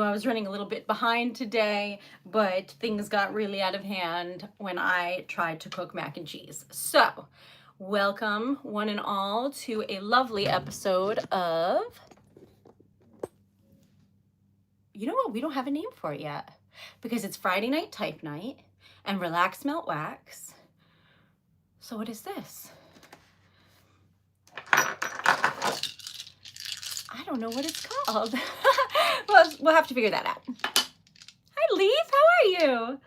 I was running a little bit behind today, but things got really out of hand when I tried to cook mac and cheese. So, welcome one and all to a lovely episode of, you know what, we don't have a name for it yet because it's Friday night type night and relax melt wax. So what is this? I don't know what it's called. Well, we'll have to figure that out. Hi, Leaf. How are you?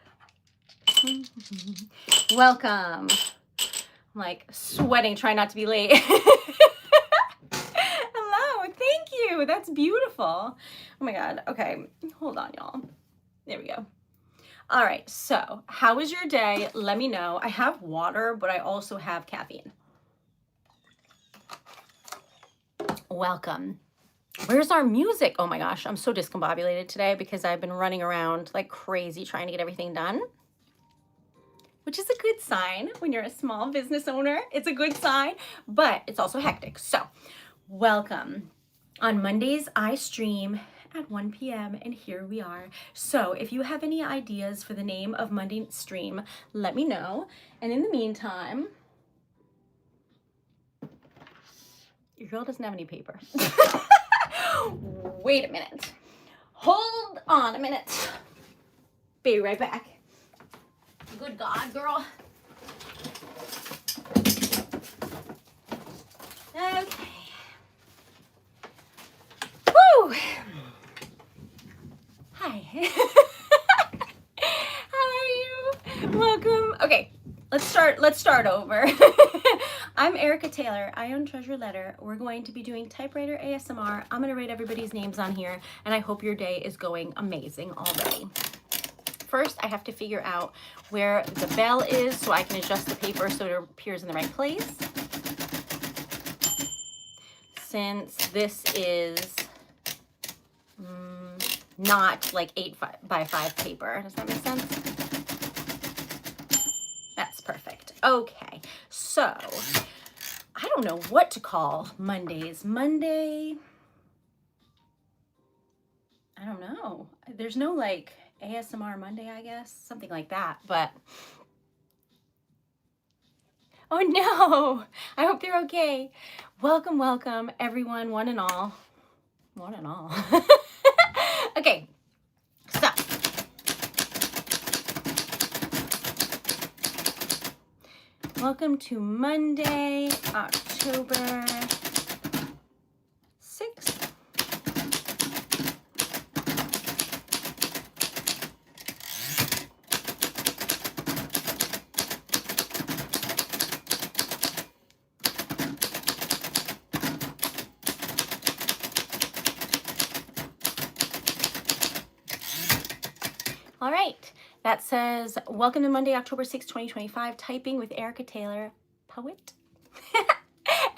Welcome. I'm like sweating, trying not to be late. Hello. Thank you. That's beautiful. Oh my God. Okay. Hold on, y'all. There we go. All right. So how was your day? Let me know. I have water, but I also have caffeine. Welcome. Where's our music? Oh my gosh, I'm so discombobulated today because I've been running around like crazy trying to get everything done, which is a good sign when you're a small business owner. It's a good sign, but it's also hectic. So welcome. On Mondays, I stream at 1 p.m. and here we are. So if you have any ideas for the name of Monday stream, let me know. And in the meantime, your girl doesn't have any paper. Wait a minute. Hold on a minute. Be right back. Good God, girl. Okay. Woo! Hi. How are you? Welcome. Okay, let's start over. I'm Erica Taylor. I own TreasuredLetter. We're going to be doing typewriter ASMR. I'm going to write everybody's names on here, and I hope your day is going amazing already. First, I have to figure out where the bell is so I can adjust the paper so it appears in the right place. Since this is not like 8x5 paper. Does that make sense? That's perfect. Okay, so I don't know what to call Mondays. Monday, I don't know. There's no like ASMR Monday, I guess, something like that, but oh no, I hope they're okay. Welcome, welcome everyone, one and all. One and all. Okay, so welcome to Monday, October 6th. All right, that says, welcome to Monday, October 6th, 2025, typing with Erica Taylor, poet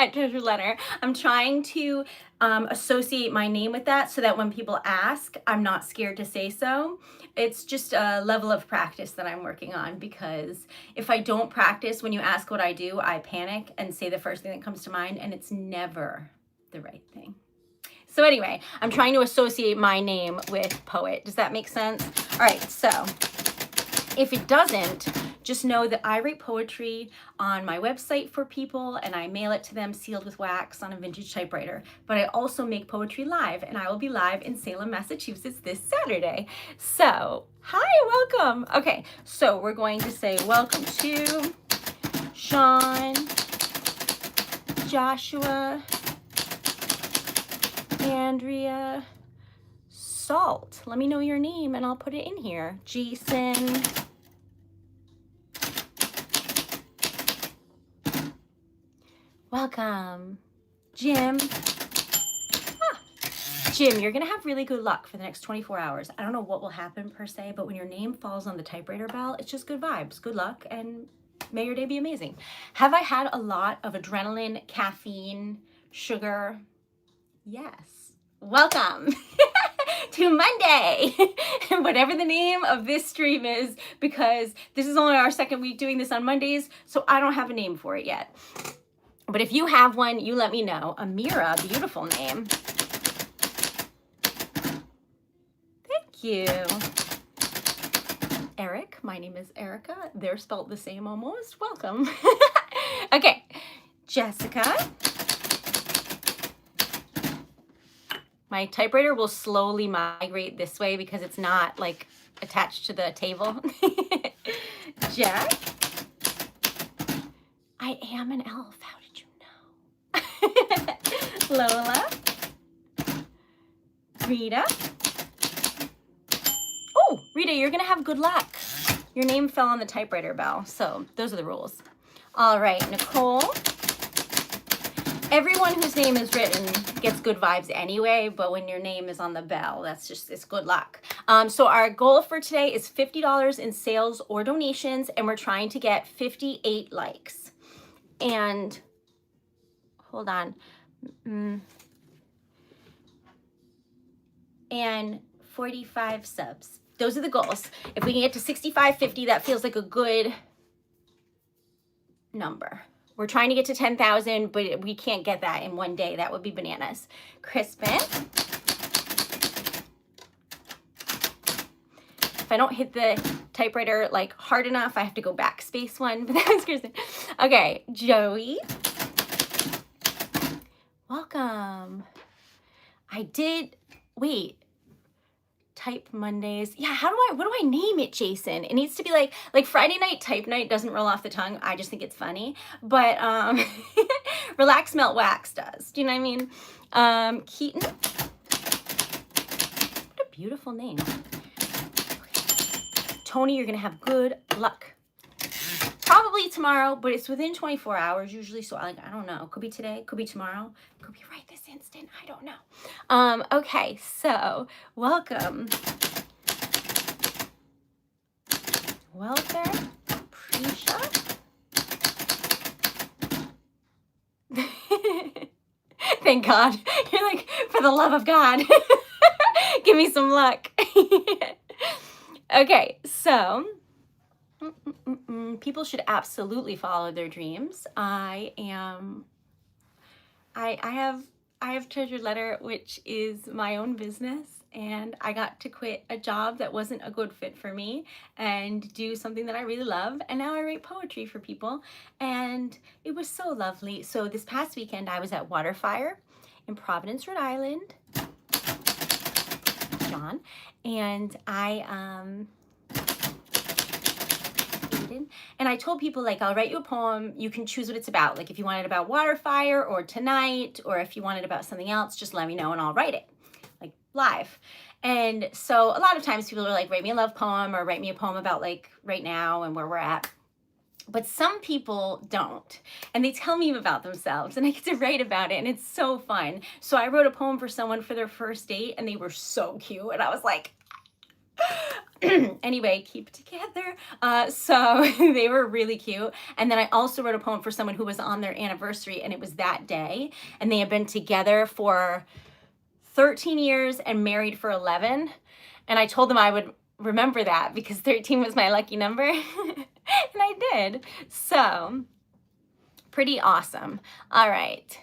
at TreasuredLetter. I'm trying to associate my name with that so that when people ask, I'm not scared to say so. It's just a level of practice that I'm working on, because if I don't practice, when you ask what I do, I panic and say the first thing that comes to mind, and it's never the right thing. So anyway, I'm trying to associate my name with poet. Does that make sense? All right, so if it doesn't, just know that I write poetry on my website for people and I mail it to them sealed with wax on a vintage typewriter. But I also make poetry live, and I will be live in Salem, Massachusetts this Saturday. So, hi, welcome. Okay, so we're going to say welcome to Sean, Joshua, Andrea, Salt. Let me know your name and I'll put it in here. Jason. Welcome. Jim. Jim, you're going to have really good luck for the next 24 hours. I don't know what will happen per se, but when your name falls on the typewriter bell, it's just good vibes, good luck, and may your day be amazing. Have I had a lot of adrenaline, caffeine, sugar? Yes. Welcome to Monday, whatever the name of this stream is, because this is only our second week doing this on Mondays, so I don't have a name for it yet. But if you have one, you let me know. Amira, beautiful name. you. Eric, my name is Erica. They're spelled the same almost. Welcome. Okay, Jessica. My typewriter will slowly migrate this way because it's not like attached to the table. Jack. I am an elf. How did you know? Lola. Rita. Oh, Rita, you're going to have good luck. Your name fell on the typewriter bell, so those are the rules. All right, Nicole. Everyone whose name is written gets good vibes anyway, but when your name is on the bell, it's good luck. So our goal for today is $50 in sales or donations, and we're trying to get 58 likes. And hold on. And 45 subs. Those are the goals. If we can get to 65, 50, that feels like a good number. We're trying to get to 10,000, but we can't get that in one day. That would be bananas. Crispin. If I don't hit the typewriter like hard enough, I have to go backspace one, but that was Crispin. Okay, Joey. Welcome. Wait. Type Mondays. Yeah, what do I name it, Jason? It needs to be like Friday night type night doesn't roll off the tongue. I just think it's funny. But relax, melt, wax does. Do you know what I mean? Keaton. What a beautiful name. Okay. Tony, you're gonna have good luck. Probably tomorrow, but it's within 24 hours usually. So I don't know. Could be today, could be tomorrow, could be right this instant. I don't know. Okay, so welcome. Welfare, Prisha. Thank God. You're like, for the love of God, give me some luck. Okay, so people should absolutely follow their dreams. I have Treasured Letter, which is my own business, and I got to quit a job that wasn't a good fit for me and do something that I really love, and now I write poetry for people, and it was so lovely. So this past weekend I was at Waterfire in Providence, Rhode Island, John, and and I told people, like, I'll write you a poem. You can choose what it's about. Like, if you want it about Waterfire or tonight, or if you want it about something else, just let me know and I'll write it, like, live. And so a lot of times people are like, write me a love poem or write me a poem about, like, right now and where we're at. But some people don't, and they tell me about themselves, and I get to write about it, and it's so fun. So I wrote a poem for someone for their first date, and they were so cute, and I was like, anyway, keep it together. So they were really cute. And then I also wrote a poem for someone who was on their anniversary, and it was that day, and they had been together for 13 years and married for 11. And I told them I would remember that because 13 was my lucky number. And I did. So pretty awesome. All right,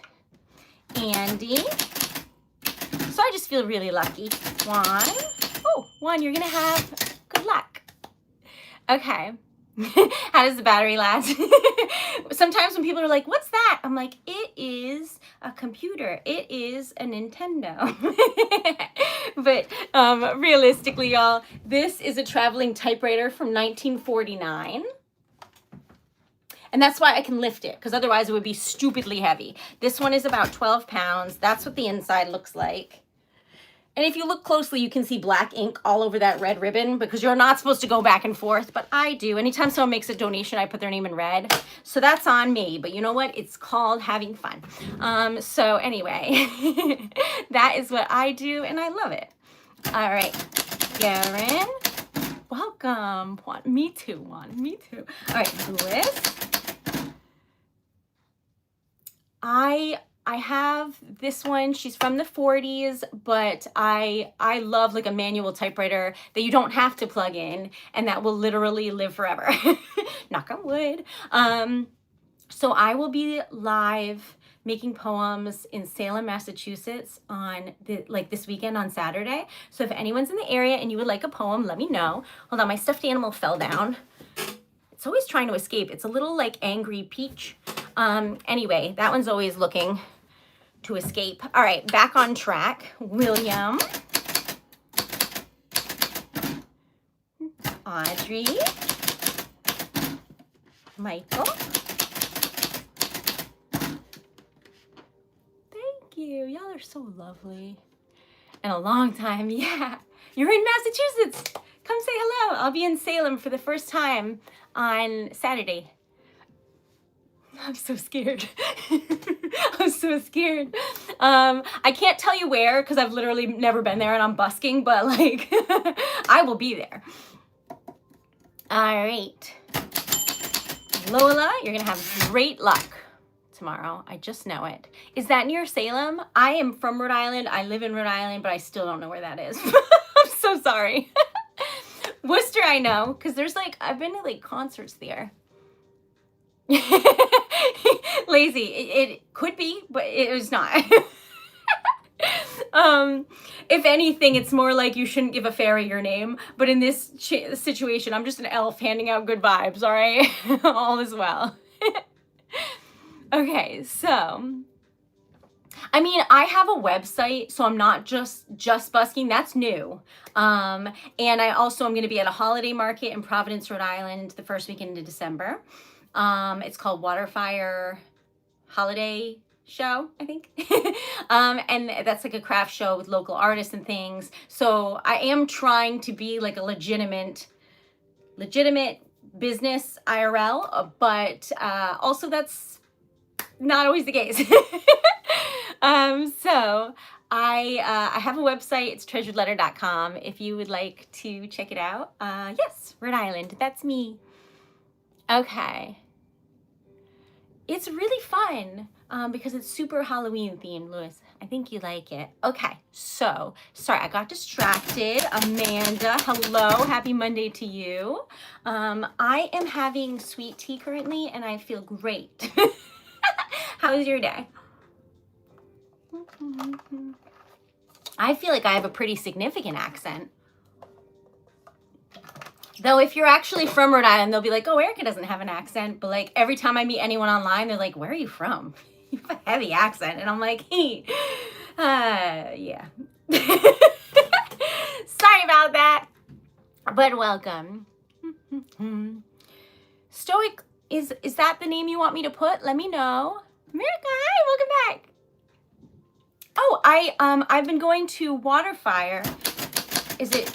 Andy. So I just feel really lucky. Juan, you're gonna have good luck. Okay. How does the battery last? Sometimes when people are like, what's that? I'm like, it is a computer. It is a Nintendo. But realistically, y'all, this is a traveling typewriter from 1949. And that's why I can lift it, because otherwise it would be stupidly heavy. This one is about 12 pounds. That's what the inside looks like. And if you look closely, you can see black ink all over that red ribbon, because you're not supposed to go back and forth, but I do. Anytime someone makes a donation, I put their name in red. So that's on me, but you know what? It's called having fun. So anyway, that is what I do, and I love it. All right, Garen, welcome. Juan, me too, Juan, me too. All right, Louis. I have this one. She's from the 40s, but I love like a manual typewriter that you don't have to plug in and that will literally live forever. Knock on wood. So I will be live making poems in Salem, Massachusetts on this weekend on Saturday. So if anyone's in the area and you would like a poem, let me know. Hold on, my stuffed animal fell down. It's always trying to escape. It's a little like angry peach. Anyway, that one's always looking to escape. All right, back on track. William, Audrey, Michael. Thank you. Y'all are so lovely. And a long time, yeah. You're in Massachusetts. Come say hello. I'll be in Salem for the first time on Saturday. I'm so scared. I'm so scared. I can't tell you where because I've literally never been there and I'm busking, but like I will be there. All right. Lola, you're going to have great luck tomorrow. I just know it. Is that near Salem? I am from Rhode Island. I live in Rhode Island, but I still don't know where that is. I'm so sorry. Worcester, I know, because there's like, I've been to like concerts there. Lazy. It could be, but it was not. If anything, it's more like you shouldn't give a fairy your name. But in this situation, I'm just an elf handing out good vibes, all right? All is well. Okay, so, I mean, I have a website, so I'm not just busking. That's new. And I also am going to be at a holiday market in Providence, Rhode Island, the first weekend of December. It's called Waterfire Holiday Show, I think. And that's like a craft show with local artists and things. So I am trying to be like a legitimate business IRL, but also that's not always the case. So I have a website. It's TreasuredLetter.com. If you would like to check it out. Yes, Rhode Island. That's me. Okay. It's really fun because it's super Halloween themed, Lewis. I think you like it. Okay, so, sorry, I got distracted. Amanda, hello. Happy Monday to you. I am having sweet tea currently, and I feel great. How was your day? I feel like I have a pretty significant accent. Though if you're actually from Rhode Island, they'll be like, oh, Erica doesn't have an accent. But like every time I meet anyone online, they're like, where are you from? You have a heavy accent. And I'm like, hey, yeah. Sorry about that. But welcome. Stoic, is that the name you want me to put? Let me know. America, hi, welcome back. Oh, I've been going to Waterfire. Is it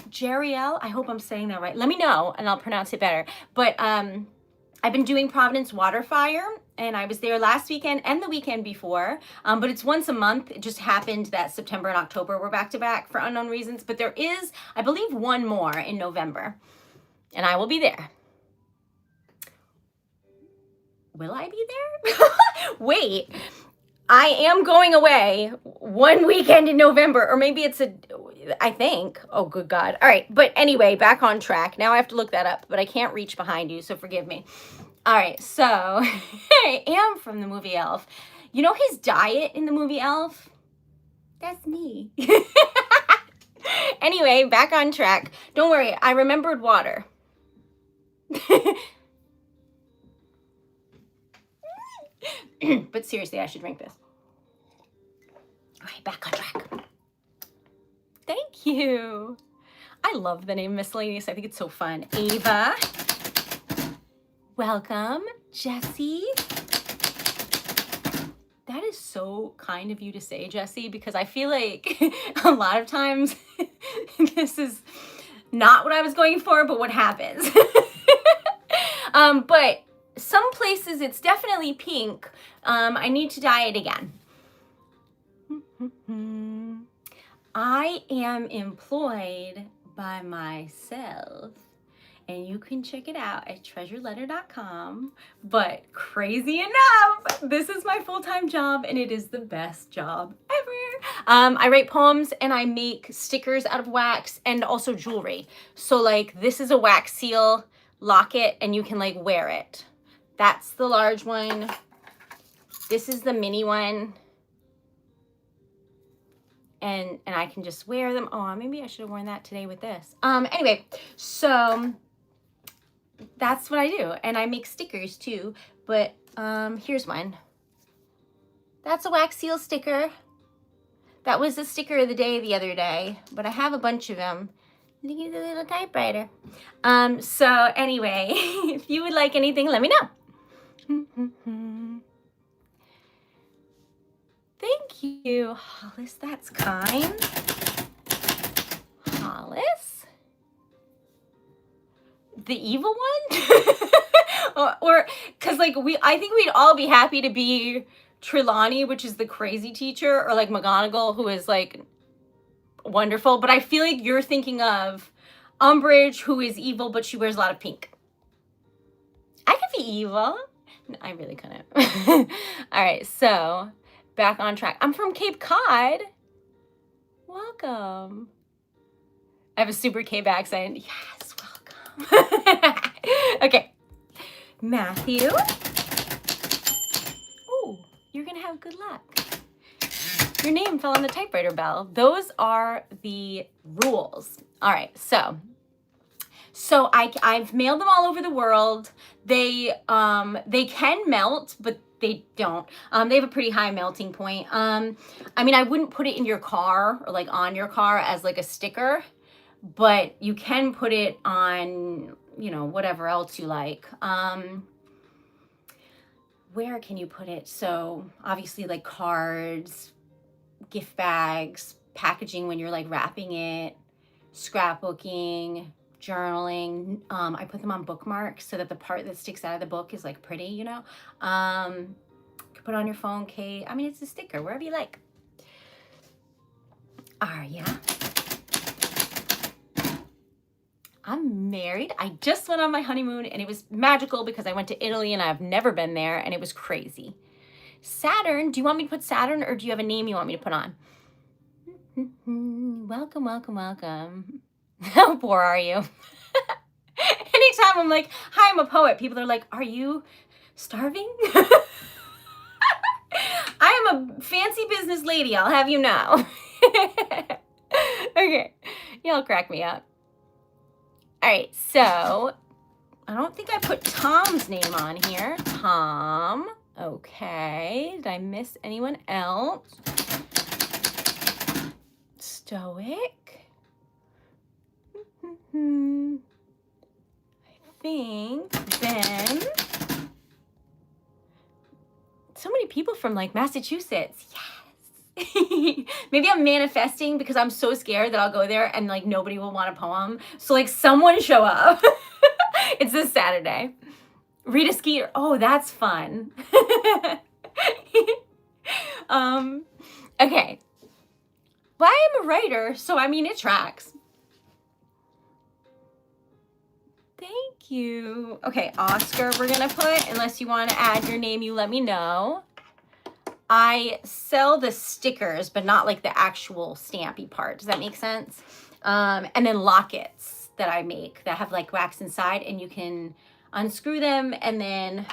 Jeriel? I hope I'm saying that right. Let me know and I'll pronounce it better. But I've been doing Providence Waterfire and I was there last weekend and the weekend before. But it's once a month. It just happened that September and October were back to back for unknown reasons. But there is, I believe, one more in November. And I will be there. Will I be there? Wait. I am going away one weekend in November, or maybe it's I think. Oh, good God. All right. But anyway, back on track. Now I have to look that up, but I can't reach behind you, so forgive me. All right. So I am from the movie Elf. You know his diet in the movie Elf? That's me. Anyway, back on track. Don't worry. I remembered water. But seriously, I should drink this. All right, back on track. Thank you. I love the name Miscellaneous. I think it's so fun. Ava. Welcome. Jessie. That is so kind of you to say, Jessie, because I feel like a lot of times this is not what I was going for, but what happens. But some places it's definitely pink. I need to dye it again. I am employed by myself, and you can check it out at TreasuredLetter.com. But crazy enough, this is my full-time job, and it is the best job ever. I write poems, and I make stickers out of wax and also jewelry. So, like, this is a wax seal locket, and you can, like, wear it. That's the large one. This is the mini one. And I can just wear them. Oh, maybe I should have worn that today with this. Anyway, so that's what I do. And I make stickers too. But here's one. That's a wax seal sticker. That was the sticker of the day the other day. But I have a bunch of them. Look at the little typewriter. So anyway, if you would like anything, let me know. Thank you, Hollis. That's kind. Hollis? The evil one? or because like I think we'd all be happy to be Trelawney, which is the crazy teacher, or like McGonagall, who is like wonderful. But I feel like you're thinking of Umbridge, who is evil, but she wears a lot of pink. I could be evil. No, I really couldn't. All right, so back on track. I'm from Cape Cod. Welcome. I have a super Cape accent. Yes, welcome. Okay. Matthew. Oh, you're going to have good luck. Your name fell on the typewriter bell. Those are the rules. All right, so I've mailed them all over the world. They can melt, but they don't. They have a pretty high melting point. I mean, I wouldn't put it in your car or like on your car as like a sticker, but you can put it on, you know, whatever else you like. Where can you put it? So obviously like cards, gift bags, packaging when you're like wrapping it, scrapbooking, journaling. I put them on bookmarks so that the part that sticks out of the book is like pretty, you know. You can put it on your phone case. I mean, it's a sticker, wherever you like. Arya. I'm married. I just went on my honeymoon and it was magical because I went to Italy and I've never been there and it was crazy. Saturn, do you want me to put Saturn or do you have a name you want me to put on? Welcome, welcome, welcome. How poor are you? Anytime I'm like, hi, I'm a poet, people are like, are you starving? I am a fancy business lady, I'll have you know. Okay, y'all crack me up. All right, so I don't think I put Tom's name on here. Tom, okay. Did I miss anyone else? Stoic. I think Ben. So many people from like Massachusetts. Yes. Maybe I'm manifesting because I'm so scared that I'll go there and like nobody will want a poem. So like someone show up. It's this Saturday. Rita Skeeter. Oh, that's fun. Okay. Well, I am a writer, so I mean, it tracks. Thank you. Okay, Oscar, we're gonna put, unless you want to add your name, you let me know. I sell the stickers, but not like the actual stampy part. Does that make sense? And then lockets that I make that have like wax inside, and you can unscrew them and then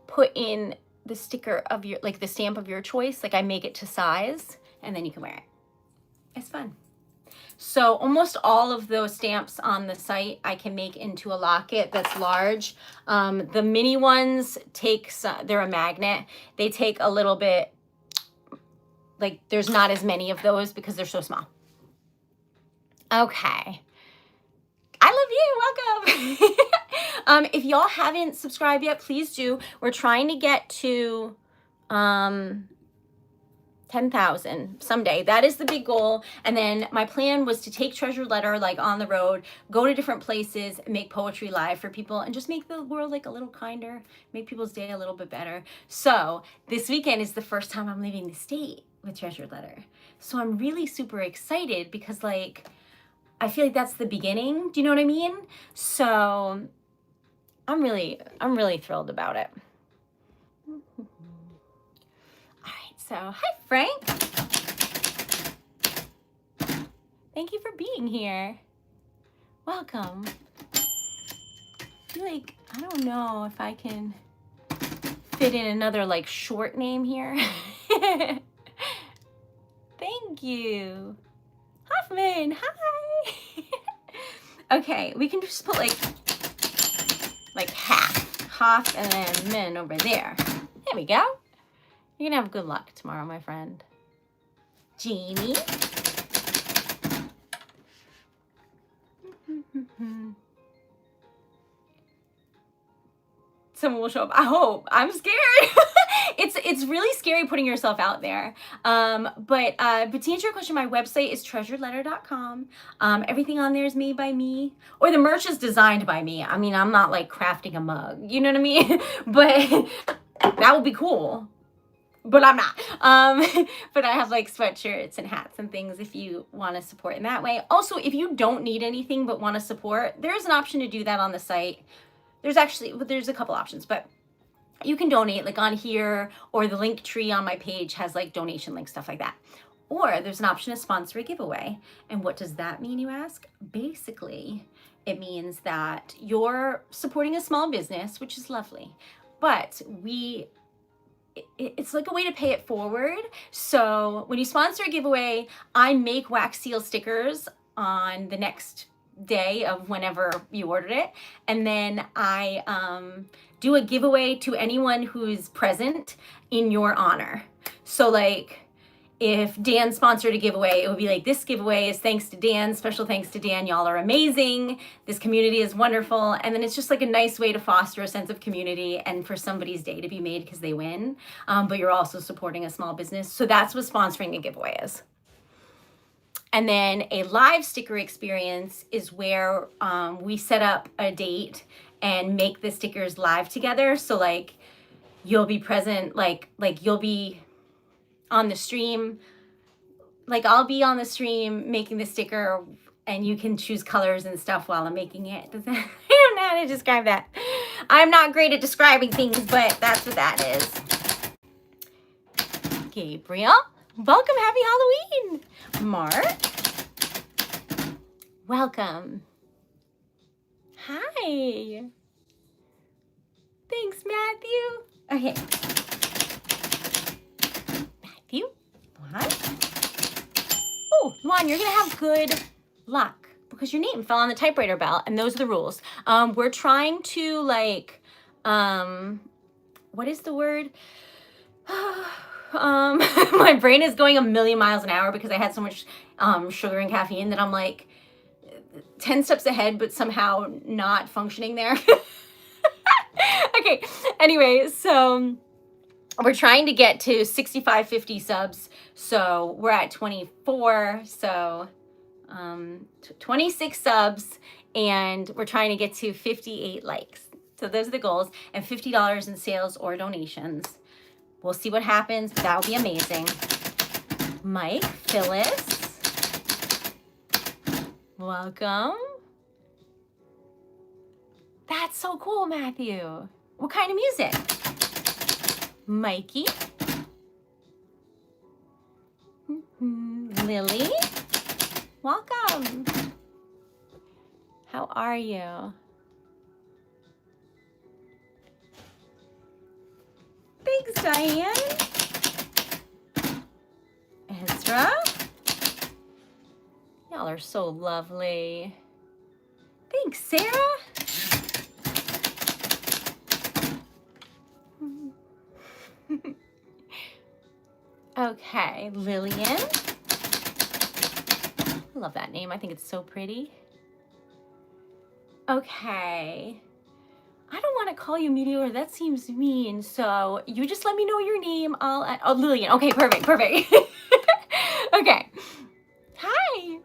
put in the sticker of your, like the stamp of your choice. Like I make it to size and then you can wear it. It's fun. So almost all of those stamps on the site I can make into a locket that's large. The mini ones they're a magnet. They take a little bit, like there's not as many of those because they're so small. Okay. I love you, welcome. If y'all haven't subscribed yet, please do. We're trying to get to 10,000 someday. That is the big goal. And then my plan was to take Treasured Letter like on the road, go to different places, make poetry live for people, and just make the world like a little kinder, make people's day a little bit better. So this weekend is the first time I'm leaving the state with Treasured Letter. So I'm really super excited because like, I feel like that's the beginning. Do you know what I mean? So I'm really thrilled about it. All right, so hi, Frank. Thank you for being here. Welcome. I feel like, I don't know if I can fit in another like short name here. Thank you. Hoffman, hi. Okay, we can just put like half. Hoff and then men over there. There we go. You're gonna have good luck tomorrow, my friend. Jeannie. Someone will show up. I hope. I'm scared. It's really scary putting yourself out there. But to answer your question, my website is TreasuredLetter.com. Everything on there is made by me, or the merch is designed by me. I mean, I'm not like crafting a mug. You know what I mean? But that would be cool. But I'm not. But I have like sweatshirts and hats and things if you want to support in that way. Also, if you don't need anything but want to support, there's an option to do that on the site. There's a couple options, but you can donate like on here, or the link tree on my page has like donation links, stuff like that. Or there's an option to sponsor a giveaway. And what does that mean, you ask? Basically, it means that you're supporting a small business, which is lovely, but it's like a way to pay it forward. So when you sponsor a giveaway, I make wax seal stickers on the next day of whenever you ordered it, and then I do a giveaway to anyone who's present in your honor. So like if Dan sponsored a giveaway, it would be like, this giveaway is thanks to Dan, special thanks to Dan, y'all are amazing, this community is wonderful. And then it's just like a nice way to foster a sense of community and for somebody's day to be made because they win, but you're also supporting a small business. So that's what sponsoring a giveaway is. And then a live sticker experience is where we set up a date and make the stickers live together. So like you'll be present, like you'll be on the stream, like I'll be on the stream making the sticker, and you can choose colors and stuff while I'm making it. I don't know how to describe that. I'm not great at describing things, but that's what that is. Gabriel, welcome, happy Halloween. Mark, welcome. Hi. Thanks, Matthew. Okay. Matthew, Luan. Oh, Luan, you're gonna have good luck because your name fell on the typewriter belt, and those are the rules. We're trying to like, what is the word? My brain is going a million miles an hour because I had so much sugar and caffeine that I'm like 10 steps ahead, but somehow not functioning there. Okay, anyway, so we're trying to get to 65-50 subs. So we're at 24, so 26 subs, and we're trying to get to 58 likes. So those are the goals, and $50 in sales or donations. We'll see what happens. That would be amazing. Mike, Phyllis, welcome. That's so cool, Matthew. What kind of music? Mikey. Lily, welcome. How are you? Thanks, Diane. Ezra. Y'all are so lovely. Thanks, Sarah. Okay, Lillian. I love that name. I think it's so pretty. Okay. I don't want to call you Meteor. That seems mean. So you just let me know your name. Oh, Lillian. Okay, perfect. Okay. Hi.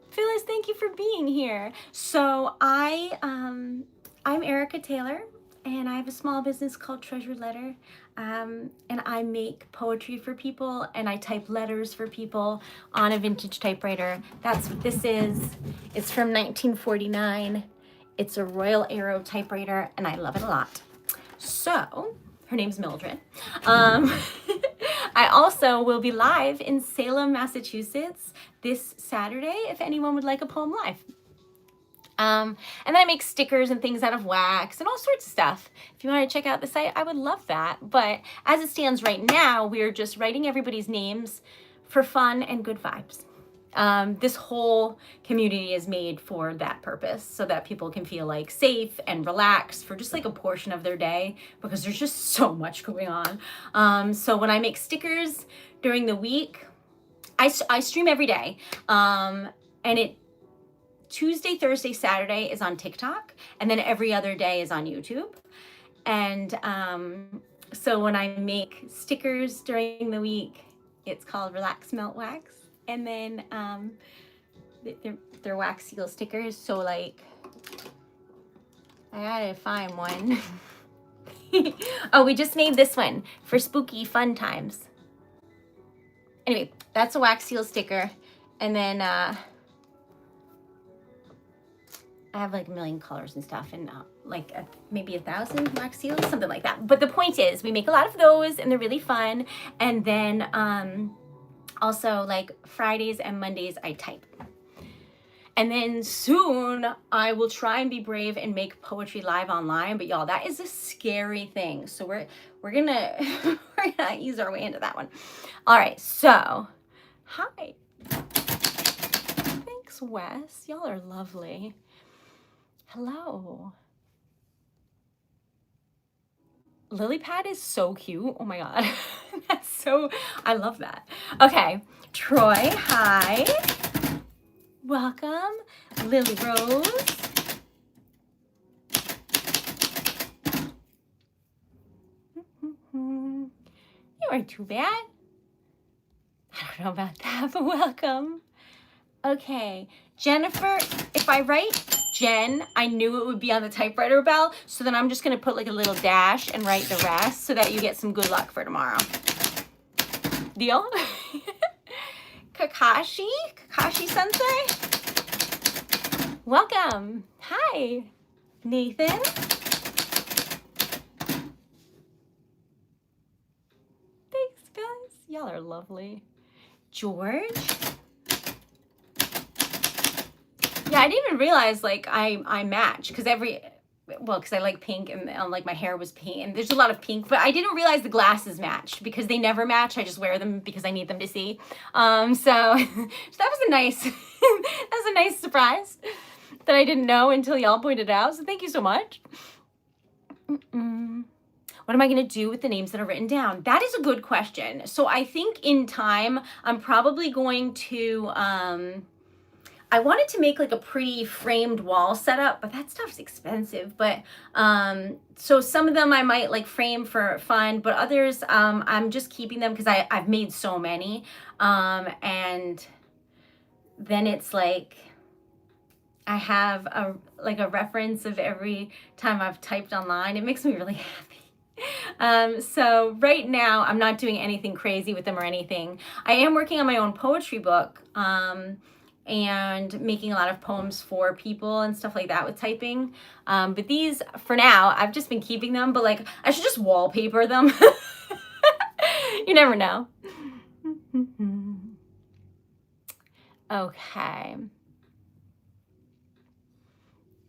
Phyllis, thank you for being here. So I'm Erica Taylor, and I have a small business called TreasuredLetter. And I make poetry for people, and I type letters for people on a vintage typewriter. That's what this is. It's from 1949. It's a Royal Arrow typewriter, and I love it a lot. So, her name's Mildred. I also will be live in Salem, Massachusetts this Saturday if anyone would like a poem live. And then I make stickers and things out of wax and all sorts of stuff. If you want to check out the site, I would love that. But as it stands right now, we're just writing everybody's names for fun and good vibes. This whole community is made for that purpose, so that people can feel like safe and relaxed for just like a portion of their day, because there's just so much going on. So when I make stickers during the week, I stream every day. And it Tuesday, Thursday, Saturday is on TikTok, and then every other day is on YouTube. And so when I make stickers during the week, it's called Relax Melt Wax. And then they're wax seal stickers. So like, I gotta find one. Oh, we just made this one for spooky fun times. Anyway, that's a wax seal sticker. And then I have like a million colors and stuff, and like maybe 1,000 wax seals, something like that. But the point is, we make a lot of those, and they're really fun. And then also like Fridays and Mondays I type. And then soon I will try and be brave and make poetry live online. But y'all, that is a scary thing. So we're gonna we're gonna ease our way into that one. All right, so hi. Thanks, Wes. Y'all are lovely. Hello. Lily pad is so cute. Oh my god. That's so, I love that. Okay, Troy, hi. Welcome. Lily Rose. You aren't too bad. I don't know about that, but welcome. Okay, Jennifer, if I write Jen, I knew it would be on the typewriter bell, so then I'm just gonna put like a little dash and write the rest so that you get some good luck for tomorrow. Deal? Kakashi Sensei, welcome. Hi, Nathan. Thanks, guys. Y'all are lovely. George. Yeah, I didn't even realize like I match, because because I like pink, and like my hair was pink, and there's a lot of pink, but I didn't realize the glasses matched, because they never match. I just wear them because I need them to see. So that was a nice that was a nice surprise that I didn't know until y'all pointed it out. So thank you so much. What am I going to do with the names that are written down? That is a good question. So I think in time, I'm probably going to I wanted to make like a pretty framed wall setup, but that stuff's expensive. But so some of them I might like frame for fun, but others I'm just keeping them because I've made so many. And then it's like I have a reference of every time I've typed online. It makes me really happy. So right now I'm not doing anything crazy with them or anything. I am working on my own poetry book. And making a lot of poems for people and stuff like that with typing. But these, for now, I've just been keeping them, but like, I should just wallpaper them. You never know. Okay.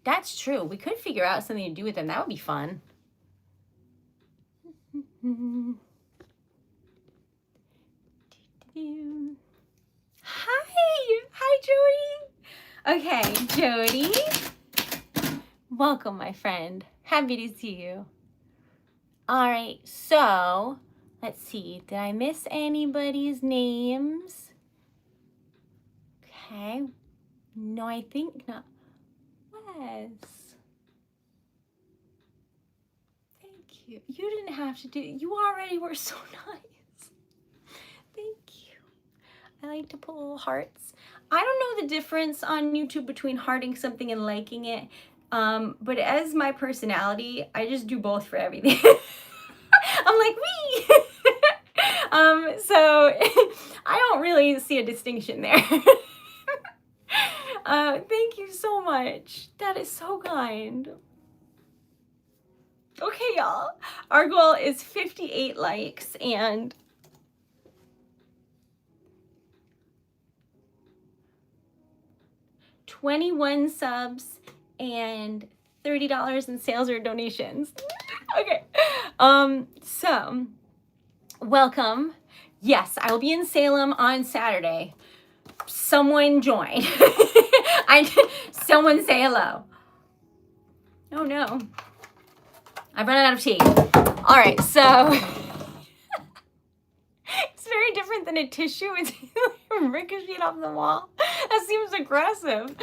That's true. We could figure out something to do with them. That would be fun. Hi, Jody. Okay, Jody. Welcome, my friend. Happy to see you. All right, so let's see. Did I miss anybody's names? Okay. No, I think not. Wes. Thank you. You didn't have to do it. You already were so nice. Thank you. I like to put little hearts. I don't know the difference on YouTube between hearting something and liking it. But as my personality, I just do both for everything. I'm like, wee! So I don't really see a distinction there. Thank you so much. That is so kind. Okay, y'all. Our goal is 58 likes and 21 subs and $30 in sales or donations. Okay. So welcome. Yes, I will be in Salem on Saturday. Someone join. Someone say hello. Oh no. I've run out of tea. All right, so it's very different than a tissue. It's ricocheted off the wall. That seems aggressive.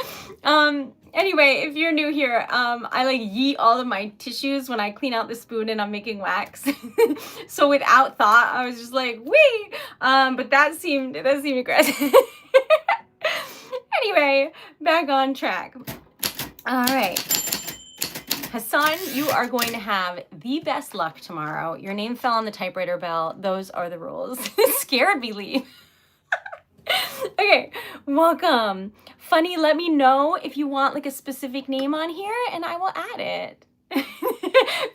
Anyway, if you're new here, I like yeet all of my tissues when I clean out the spoon and I'm making wax. So without thought, I was just like, wee. But that seemed aggressive. Anyway, back on track. All right. Hassan, you are going to have the best luck tomorrow. Your name fell on the typewriter bell. Those are the rules. Scared me, leave. Okay, welcome. Funny, let me know if you want like a specific name on here and I will add it.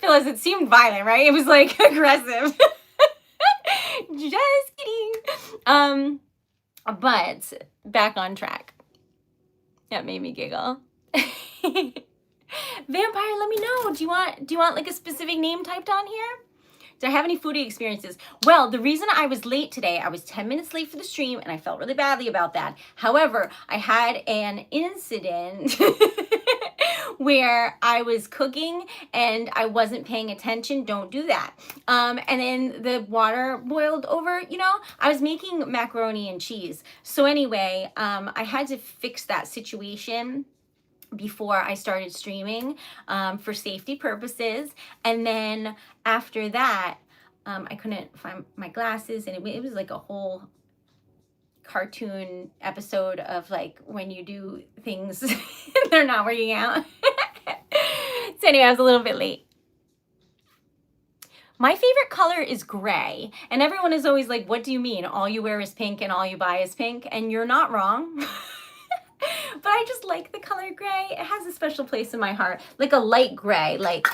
Phyllis, it seemed violent, right? It was like aggressive. Just kidding. But back on track. That made me giggle. Vampire, let me know. Do you want like a specific name typed on here? Do I have any foodie experiences? Well, the reason I was late today, I was 10 minutes late for the stream and I felt really badly about that. However, I had an incident where I was cooking and I wasn't paying attention. Don't do that. And then the water boiled over, you know, I was making macaroni and cheese. So anyway, I had to fix that situation before I started streaming for safety purposes. And then after that, I couldn't find my glasses and it was like a whole cartoon episode of like when you do things and they're not working out. So anyway, I was a little bit late. My favorite color is gray. And everyone is always like, what do you mean? All you wear is pink and all you buy is pink? And you're not wrong. But I just like the color gray. It has a special place in my heart. Like a light gray, like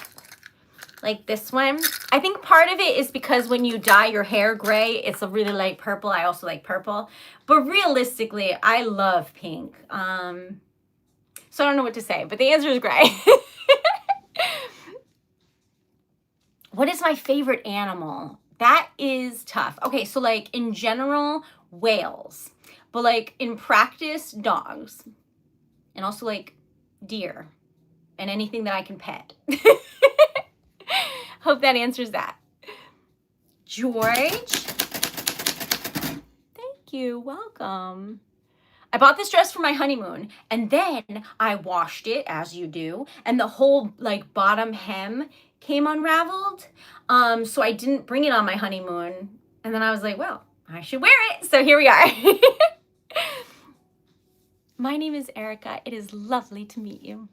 this one. I think part of it is because when you dye your hair gray, it's a really light purple. I also like purple. But realistically, I love pink. So I don't know what to say, but the answer is gray. What is my favorite animal? That is tough. Okay, so like in general, whales. But like in practice, dogs. And also like deer. And anything that I can pet. Hope that answers that. George. Thank you. Welcome. I bought this dress for my honeymoon. And then I washed it, as you do. And the whole like bottom hem came unraveled. So I didn't bring it on my honeymoon. And then I was like, well, I should wear it. So here we are. My name is Erica. It is lovely to meet you.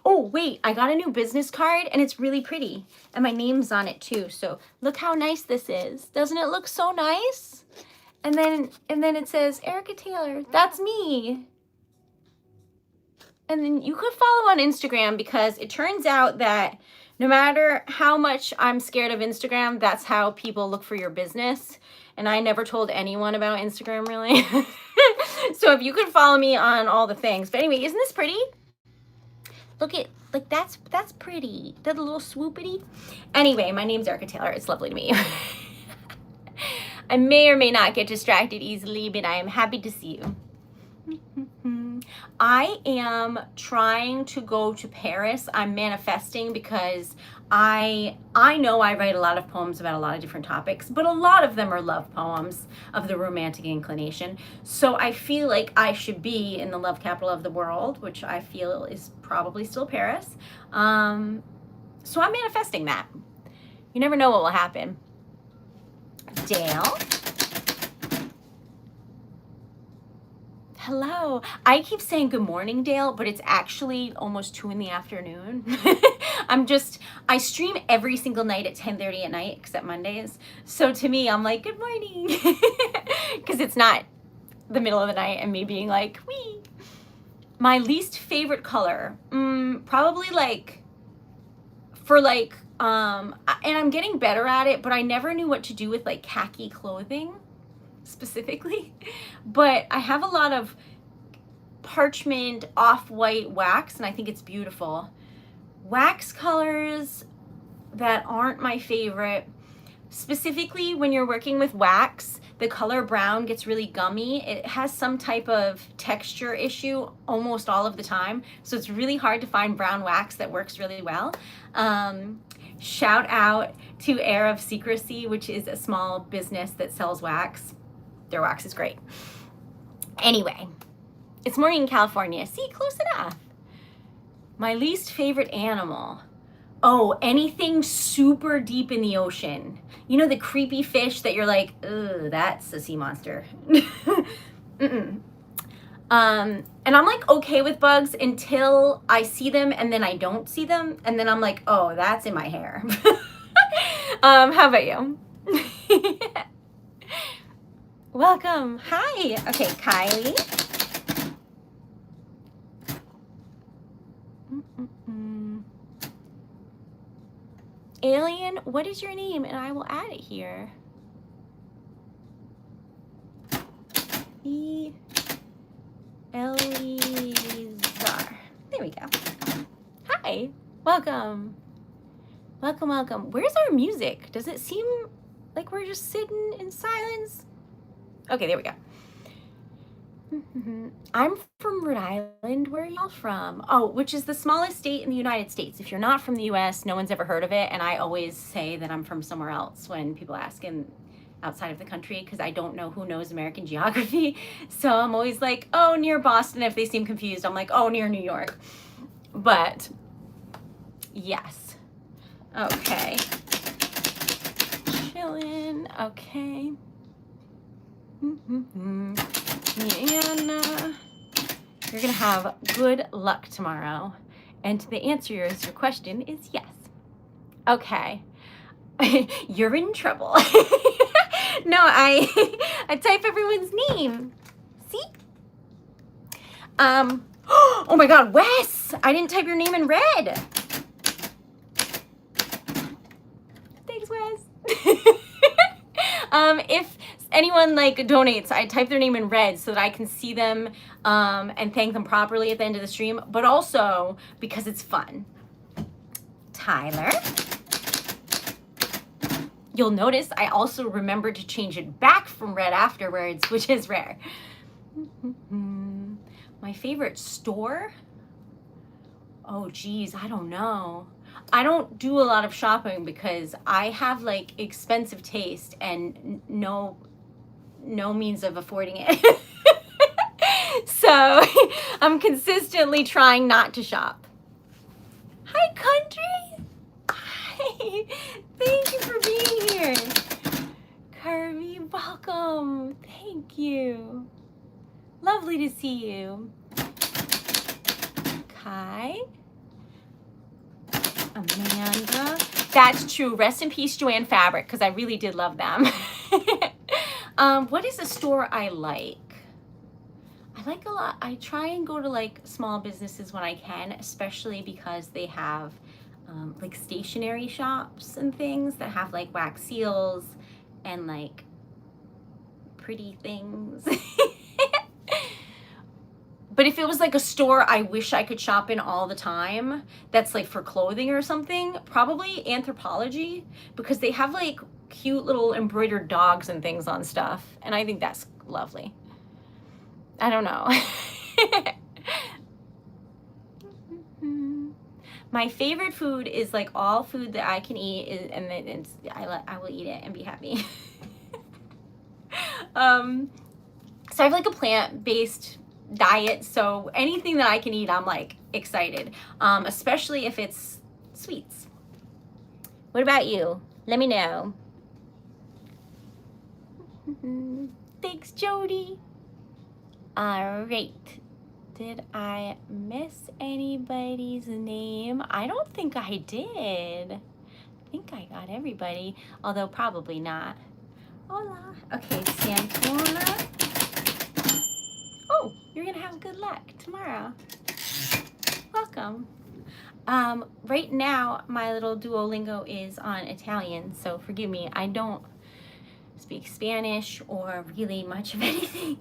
Oh, wait, I got a new business card and it's really pretty. And my name's on it too. So look how nice this is. Doesn't it look so nice? And then it says, Erica Taylor, that's me. And then you could follow on Instagram because it turns out that no matter how much I'm scared of Instagram, that's how people look for your business. And I never told anyone about Instagram really. So if you could follow me on all the things. But anyway, isn't this pretty? Look at, like that's pretty. That a little swoopity. Anyway, my name's Erica Taylor. It's lovely to meet you. I may or may not get distracted easily, but I am happy to see you. I am trying to go to Paris. I'm manifesting because I know I write a lot of poems about a lot of different topics, but a lot of them are love poems of the romantic inclination. So I feel like I should be in the love capital of the world, which I feel is probably still Paris. So I'm manifesting that. You never know what will happen. Dale. Hello. I keep saying good morning, Dale, but it's actually almost 2 in the afternoon. I stream every single night at 10:30 at night, except Mondays. So to me, I'm like, good morning. Because it's not the middle of the night and me being like, wee. My least favorite color, probably like, for like, and I'm getting better at it, but I never knew what to do with like khaki clothing specifically. But I have a lot of parchment off-white wax, and I think it's beautiful. Wax colors that aren't my favorite, specifically when you're working with wax, the color brown gets really gummy. It has some type of texture issue almost all of the time, so it's really hard to find brown wax that works really well. Shout out to Air of Secrecy, which is a small business that sells wax. Their wax is great. Anyway, it's morning in California. See, close enough. My least favorite animal. Oh, anything super deep in the ocean. You know, the creepy fish that you're like, ugh, that's a sea monster. Mm-mm. And I'm like okay with bugs until I see them and then I don't see them. And then I'm like, oh, that's in my hair. How about you? Welcome. Hi. Okay, Kylie. Alien, what is your name? And I will add it here. Elizar. There we go. Hi. Welcome. Welcome, welcome. Where's our music? Does it seem like we're just sitting in silence? Okay, there we go. I'm from Rhode Island. Where are y'all from? Oh, which is the smallest state in the United States. If you're not from the US, no one's ever heard of it. And I always say that I'm from somewhere else when people ask outside of the country, because I don't know who knows American geography. So I'm always like, oh, near Boston. If they seem confused, I'm like, oh, near New York. But yes. Okay. Chillin'. Okay. Yana, you're gonna have good luck tomorrow. And the answer to your question is yes. Okay. You're in trouble. No, I type everyone's name. See? Oh my God, Wes! I didn't type your name in red. Thanks, Wes. If anyone like donates, I type their name in red so that I can see them and thank them properly at the end of the stream, but also because it's fun. Tyler. You'll notice I also remembered to change it back from red afterwards, which is rare. My favorite store? Oh geez, I don't know. I don't do a lot of shopping because I have like expensive taste and no means of affording it. So I'm consistently trying not to shop. Hi, country. Hi. Thank you for being here. Kirby, welcome. Thank you. Lovely to see you. Kai. Amanda. That's true. Rest in peace, Joanne Fabric, because I really did love them. What is a store I like? I like a lot. I try and go to like small businesses when I can, especially because they have like stationery shops and things that have like wax seals and like pretty things. But if it was like a store I wish I could shop in all the time, that's like for clothing or something, probably Anthropologie, because they have like cute little embroidered dogs and things on stuff. And I think that's lovely. I don't know. My favorite food is like all food that I can eat, and then I will eat it and be happy. So I have like a plant-based diet, so anything that I can eat, I'm like excited, especially if it's sweets. What about you? Let me know. Thanks, Jody. All right. Did I miss anybody's name? I don't think I did. I think I got everybody, although probably not. Hola. Okay, Santona. Oh, you're gonna have good luck tomorrow. Welcome. Right now, my little Duolingo is on Italian, so forgive me. I don't speak Spanish or really much of anything.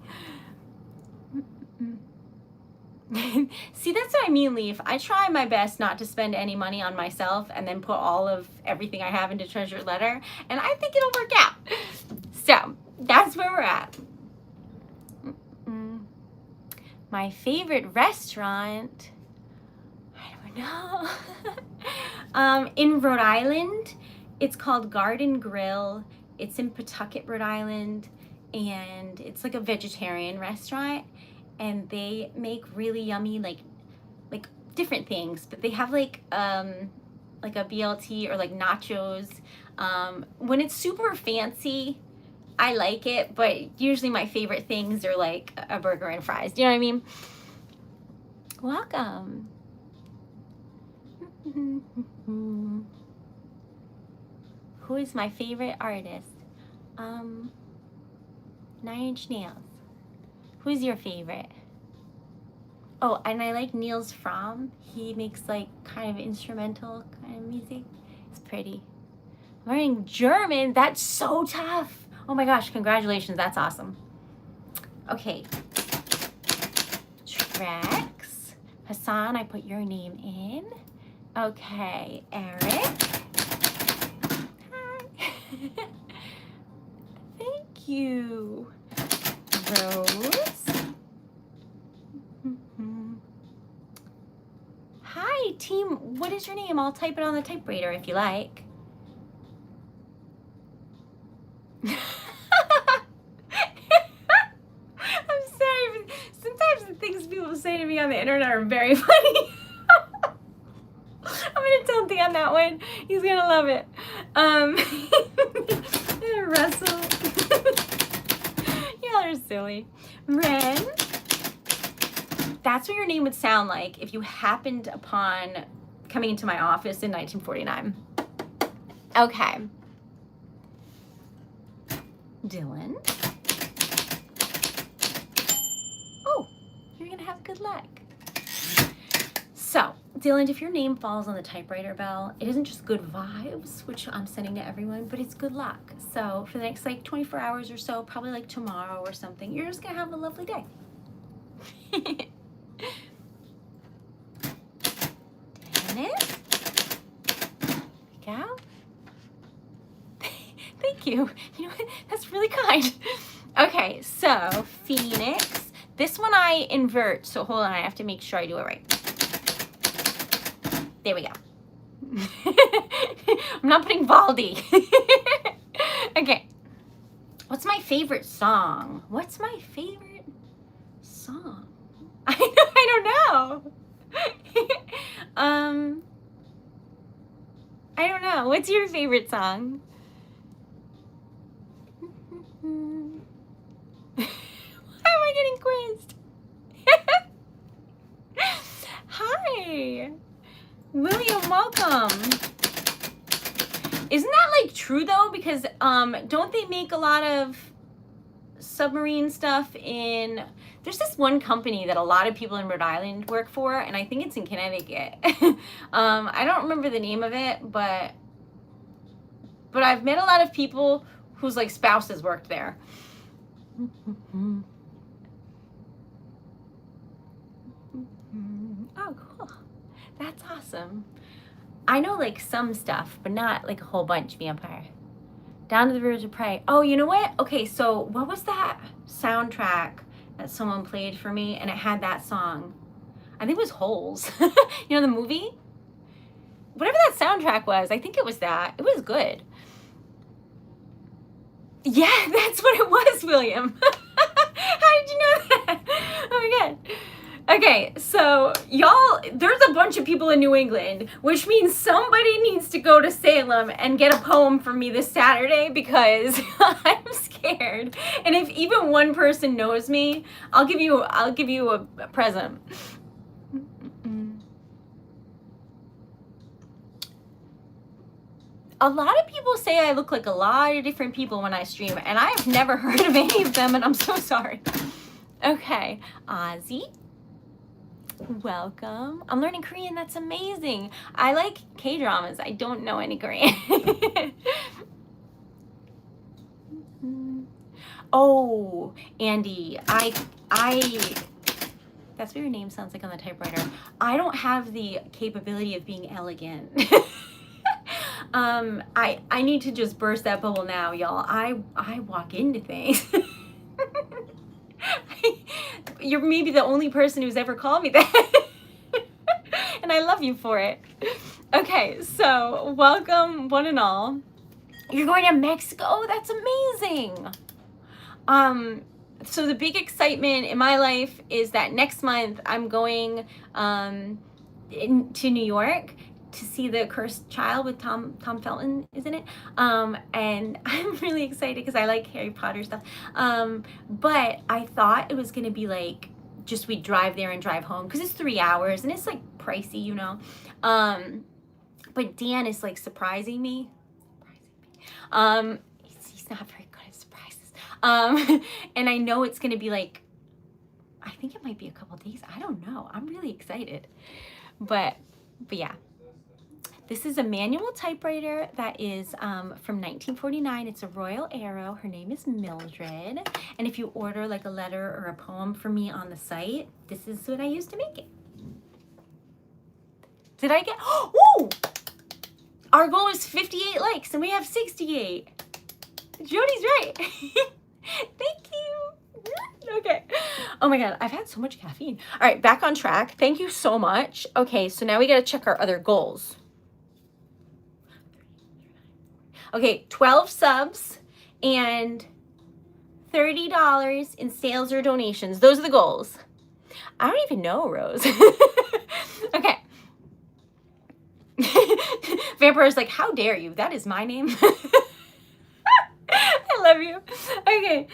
See, that's what I mean, Leaf. I try my best not to spend any money on myself and then put all of everything I have into Treasured Letter, and I think it'll work out. So that's where we're at. My favorite restaurant, I don't know. In Rhode Island, it's called Garden Grill. It's in Pawtucket, Rhode Island, and it's like a vegetarian restaurant, and they make really yummy like different things, but they have like a BLT or like nachos. When it's super fancy, I like it, but usually my favorite things are like a burger and fries. Do you know what I mean? Welcome. Who is my favorite artist? 9 Inch Nails. Who's your favorite? Oh, and I like Niels Fromm. He makes like kind of instrumental kind of music. It's pretty. I'm learning German. That's so tough. Oh my gosh, congratulations. That's awesome. Okay. Trex. Hassan, I put your name in. Okay, Eric. Hi. Thank you. Rose. Hi, team. What is your name? I'll type it on the typewriter if you like. I'm sorry. Sometimes the things people say to me on the internet are very funny. I'm going to tell Dan that one. He's going to love it. Russell. Y'all are silly. Ren. That's what your name would sound like if you happened upon coming into my office in 1949. Okay. Dylan. Oh, you're going to have good luck. So, Dylan, if your name falls on the typewriter bell, it isn't just good vibes, which I'm sending to everyone, but it's good luck. So, for the next like 24 hours or so, probably like tomorrow or something, you're just going to have a lovely day. Dennis. Go. Thank you. You know what? That's really kind. Okay, so Phoenix. This one I invert, so hold on. I have to make sure I do it right. There we go. I'm not putting Baldy. Okay. What's my favorite song? What's my favorite song? I don't know. I don't know. What's your favorite song? Why am I getting quizzed? Hi. William, welcome. Isn't that like true though? Because don't they make a lot of submarine stuff in, there's this one company that a lot of people in Rhode Island work for, and I think it's in Connecticut. I don't remember the name of it, but I've met a lot of people whose like spouses worked there. Oh, cool. That's awesome. I know like some stuff, but not like a whole bunch. Vampire. Down to the Rivers of Prey. Oh, you know what? Okay, so what was that soundtrack that someone played for me and it had that song? I think it was Holes. You know the movie? Whatever that soundtrack was, I think it was that. It was good. Yeah, that's what it was, William. How did you know that? Oh my God. Okay, so y'all, there's a bunch of people in New England, which means somebody needs to go to Salem and get a poem from me this Saturday because I'm scared. And if even one person knows me, I'll give you a present. A lot of people say I look like a lot of different people when I stream, and I've never heard of any of them, and I'm so sorry. Okay, Ozzy. Welcome. I'm learning Korean. That's amazing. I like K-dramas. I don't know any Korean. Oh, Andy, That's what your name sounds like on the typewriter. I don't have the capability of being elegant. I need to just burst that bubble now, y'all. I walk into things. You're maybe the only person who's ever called me that. And I love you for it. Okay, so welcome one and all. You're going to Mexico? That's amazing. So the big excitement in my life is that next month I'm going to New York to see The Cursed Child with Tom Felton, isn't it? And I'm really excited because I like Harry Potter stuff. But I thought it was gonna be like just we'd drive there and drive home because it's 3 hours and it's like pricey, you know. But Dan is like surprising me. He's not very good at surprises. And I know it's gonna be like, I think it might be a couple days. I don't know. I'm really excited. But yeah. This is a manual typewriter that is from 1949. It's a Royal Arrow. Her name is Mildred. And if you order like a letter or a poem for me on the site, this is what I use to make it. Did I get, oh! Our goal is 58 likes and we have 68. Jody's right. Thank you. Okay. Oh my God, I've had so much caffeine. All right, back on track. Thank you so much. Okay, so now we gotta check our other goals. Okay, 12 subs and $30 in sales or donations. Those are the goals. I don't even know, Rose. Okay. Vampire's like, how dare you? That is my name. I love you. Okay,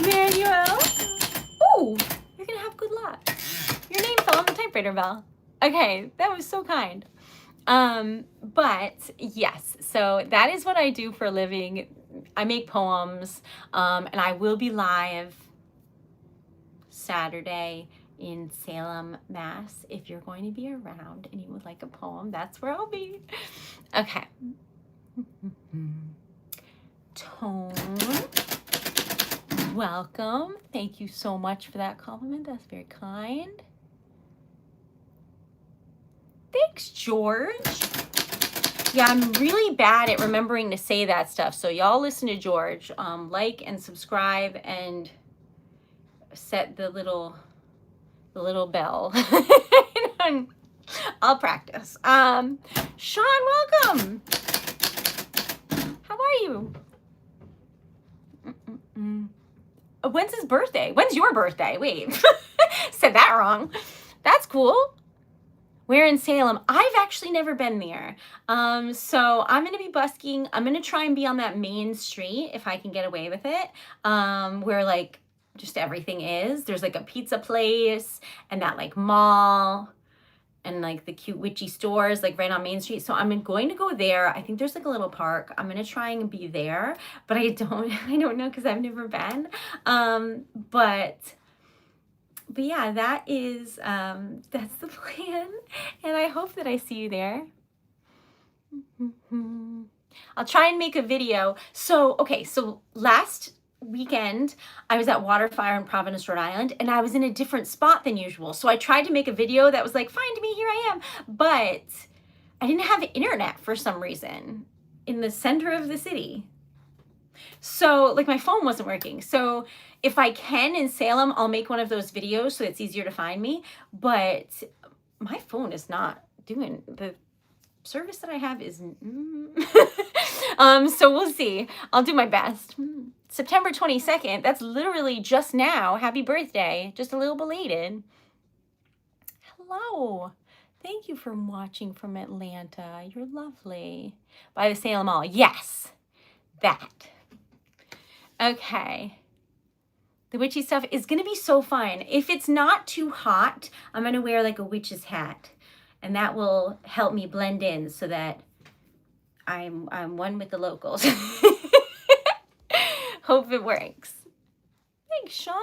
Manuel. Oh, you're gonna have good luck. Your name fell on the typewriter, Val. Okay, that was so kind. But yes, so that is what I do for a living. I make poems, and I will be live Saturday in Salem, Mass. If you're going to be around and you would like a poem, that's where I'll be. Okay. Tone, welcome. Thank you so much for that compliment. That's very kind. Thanks, George. Yeah, I'm really bad at remembering to say that stuff. So y'all listen to George. Like and subscribe and set the little bell. I'll practice. Sean, welcome. How are you? When's his birthday? When's your birthday? Wait, said that wrong. That's cool. We're in Salem. I've actually never been there. So I'm going to be busking. I'm going to try and be on that main street if I can get away with it. Where like just everything is. There's like a pizza place and that like mall and like the cute witchy stores like right on Main Street. So I'm going to go there. I think there's like a little park. I'm going to try and be there, but I don't know because I've never been. But yeah, that is, that's the plan. And I hope that I see you there. I'll try and make a video. So, okay, so last weekend, I was at Waterfire in Providence, Rhode Island, and I was in a different spot than usual. So I tried to make a video that was like, find me, here I am. But I didn't have internet for some reason in the center of the city. So like my phone wasn't working. So if I can in Salem, I'll make one of those videos so it's easier to find me. But my phone is not doing the service that I have is so we'll see. I'll do my best. September 22nd, that's literally just now. Happy birthday. Just a little belated. Hello. Thank you for watching from Atlanta. You're lovely. By the Salem Mall. Yes, that. Okay. The witchy stuff is going to be so fun. If it's not too hot, I'm going to wear like a witch's hat. And that will help me blend in so that I'm one with the locals. Hope it works. Thanks, Sean.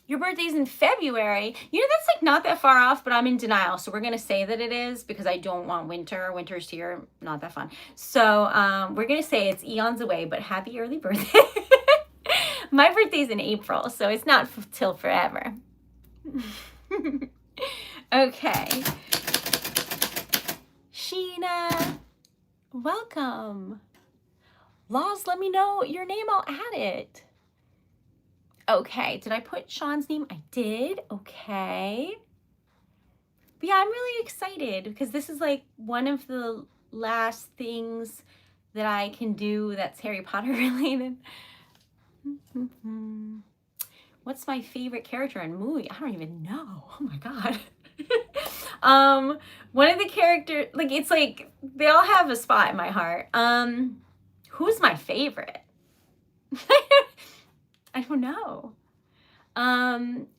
Your birthday's in February. You know, that's like not that far off, but I'm in denial. So we're going to say that it is because I don't want winter. Winter's here. Not that fun. So we're going to say it's eons away, but happy early birthday. My birthday's in April, so it's not till forever. Okay. Sheena, welcome. Laws, let me know your name. I'll add it. Okay, did I put Sean's name? I did. Okay. But yeah, I'm really excited because this is like one of the last things that I can do that's Harry Potter related. What's my favorite character in movie? I don't even know. Oh my God. One of the characters, like, it's like they all have a spot in my heart. Who's my favorite? I don't know.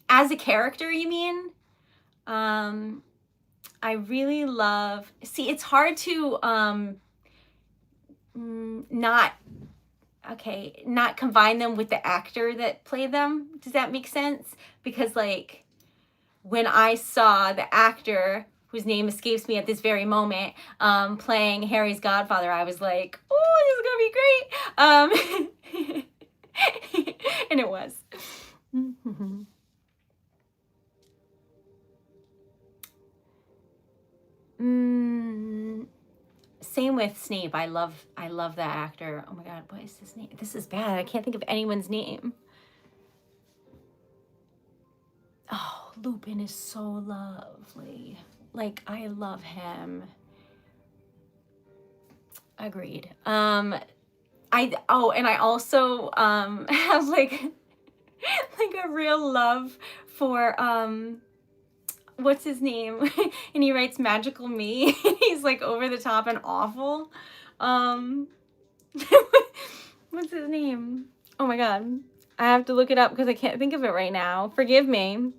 As a character, you mean? I really love, see, it's hard to not combine them with the actor that played them. Does that make sense? Because like when I saw the actor whose name escapes me at this very moment playing Harry's godfather, I was like, oh, this is gonna be great. And it was. Same with Snape. I love that actor. Oh my God, what is his name? This is bad. I can't think of anyone's name. Oh, Lupin is so lovely. Like, I love him. Agreed. And I also have like a real love for what's his name? And he writes Magical Me. He's like over the top and awful. What's his name? Oh my God. I have to look it up because I can't think of it right now. Forgive me.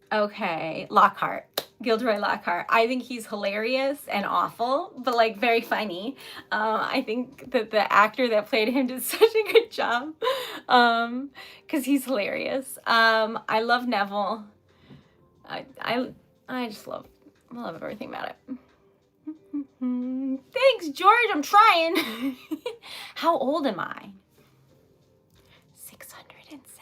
Okay, Lockhart. Gilderoy Lockhart. I think he's hilarious and awful, but like very funny. I think that the actor that played him did such a good job because he's hilarious. I love Neville. I just love everything about it. Thanks, George. I'm trying. How old am I? 673.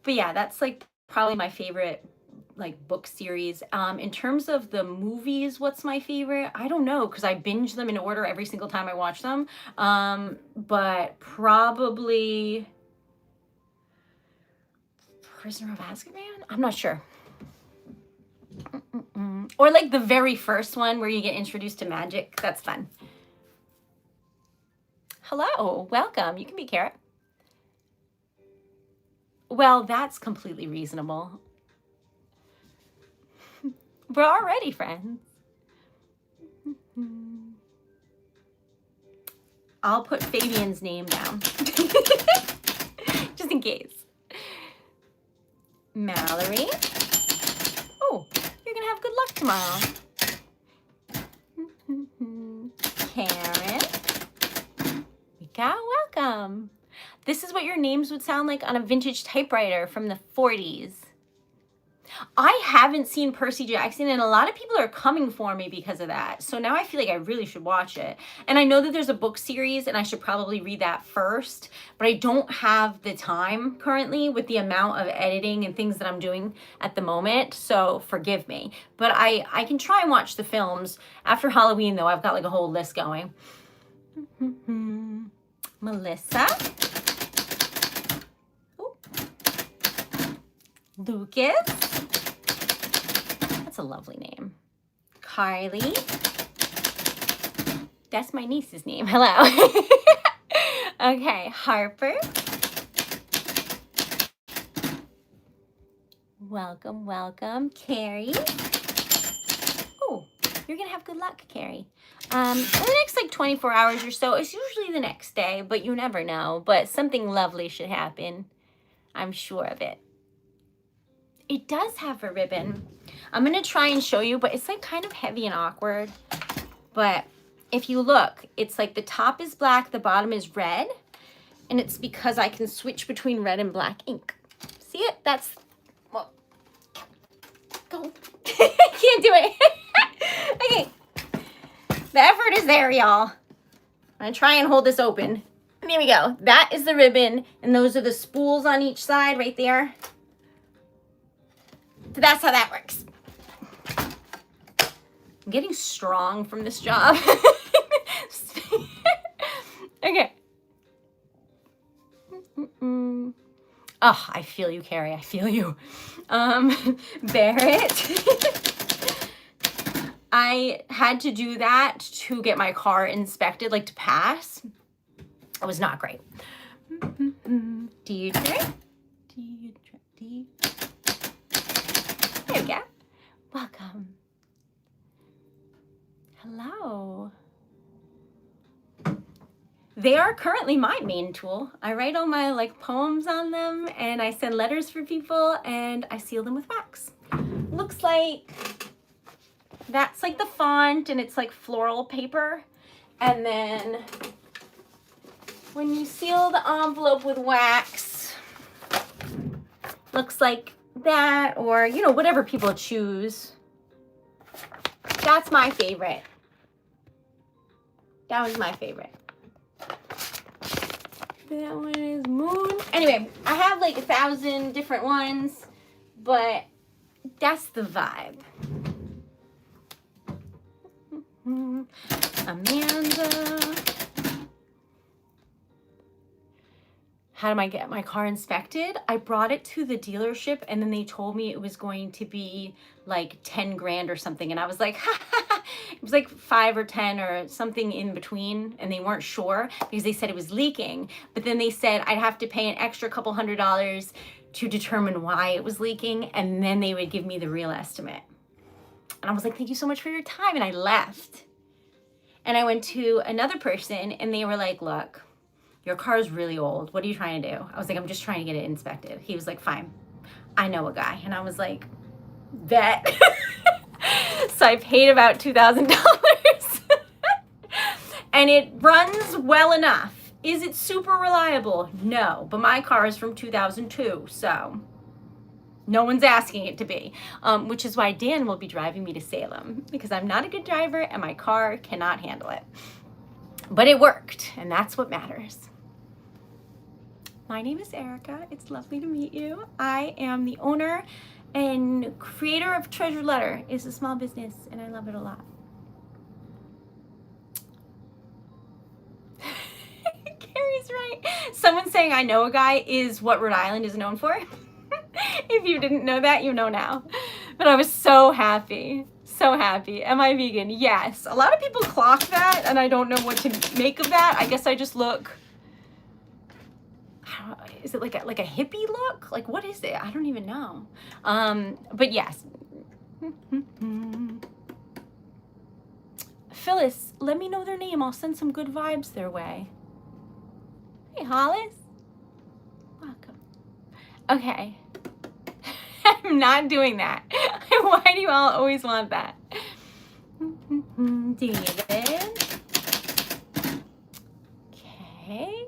But yeah, that's like probably my favorite like book series. In terms of the movies, what's my favorite? I don't know because I binge them in order every single time I watch them. But probably Prisoner of Azkaban? I'm not sure. Or like the very first one where you get introduced to magic. That's fun. Hello, welcome. You can be Carrot. Well, that's completely reasonable. We're already friends. I'll put Fabian's name down. Just in case. Mallory. Oh, you're going to have good luck tomorrow. Karen. Mika, welcome. This is what your names would sound like on a vintage typewriter from the 40s. I haven't seen Percy Jackson, and a lot of people are coming for me because of that. So now I feel like I really should watch it. And I know that there's a book series, and I should probably read that first. But I don't have the time currently with the amount of editing and things that I'm doing at the moment. So forgive me. But I can try and watch the films. After Halloween, though, I've got like a whole list going. Melissa. Ooh. Lucas. That's a lovely name. Carly. That's my niece's name. Hello. Okay, Harper. Welcome, welcome. Carrie. Oh, you're going to have good luck, Carrie. In the next like 24 hours or so, it's usually the next day, but you never know. But something lovely should happen. I'm sure of it. It does have a ribbon. I'm going to try and show you, but it's like kind of heavy and awkward. But if you look, it's like the top is black, the bottom is red. And it's because I can switch between red and black ink. See it? That's, well, go. Can't do it. Okay. The effort is there, y'all. I'm gonna try and hold this open. And here we go. That is the ribbon, and those are the spools on each side right there. So that's how that works. I'm getting strong from this job. Okay. Oh, I feel you, Carrie. I feel you. Barrett. I had to do that to get my car inspected, like to pass. It was not great. Deirdre. There we go. Welcome. Hello. They are currently my main tool. I write all my like poems on them, and I send letters for people, and I seal them with wax. Looks like that's like the font, and it's like floral paper. And then when you seal the envelope with wax, looks like that, or you know, whatever people choose. That's my favorite. That was my favorite. That one is moon. Anyway, I have like 1,000 different ones, but that's the vibe. Amanda. How do I get my car inspected? I brought it to the dealership, and then they told me it was going to be like 10 grand or something. And I was like, ha, ha, ha. It was like 5 or 10 or something in between. And they weren't sure because they said it was leaking. But then they said I'd have to pay an extra couple $100 to determine why it was leaking. And then they would give me the real estimate. And I was like, thank you so much for your time. And I left. And I went to another person, and they were like, look, your car is really old. What are you trying to do? I was like, I'm just trying to get it inspected. He was like, fine. I know a guy. And I was like, bet. So I paid about $2,000. And it runs well enough. Is it super reliable? No. But my car is from 2002, so no one's asking it to be. Which is why Dan will be driving me to Salem, because I'm not a good driver and my car cannot handle it. But it worked, and that's what matters. My name is Erica. It's lovely to meet you. I am the owner and creator of TreasuredLetter. It's a small business, and I love it a lot. Carrie's right. Someone saying I know a guy is what Rhode Island is known for. If you didn't know that, you know now. But I was so happy. So happy. Am I vegan? Yes. A lot of people clock that, and I don't know what to make of that. I guess I just look, is it like a hippie look? Like, what is it? I don't even know. But yes. Phyllis, let me know their name. I'll send some good vibes their way. Hey, Hollis. Welcome. Okay. I'm not doing that. Why do you all always want that? David. Okay.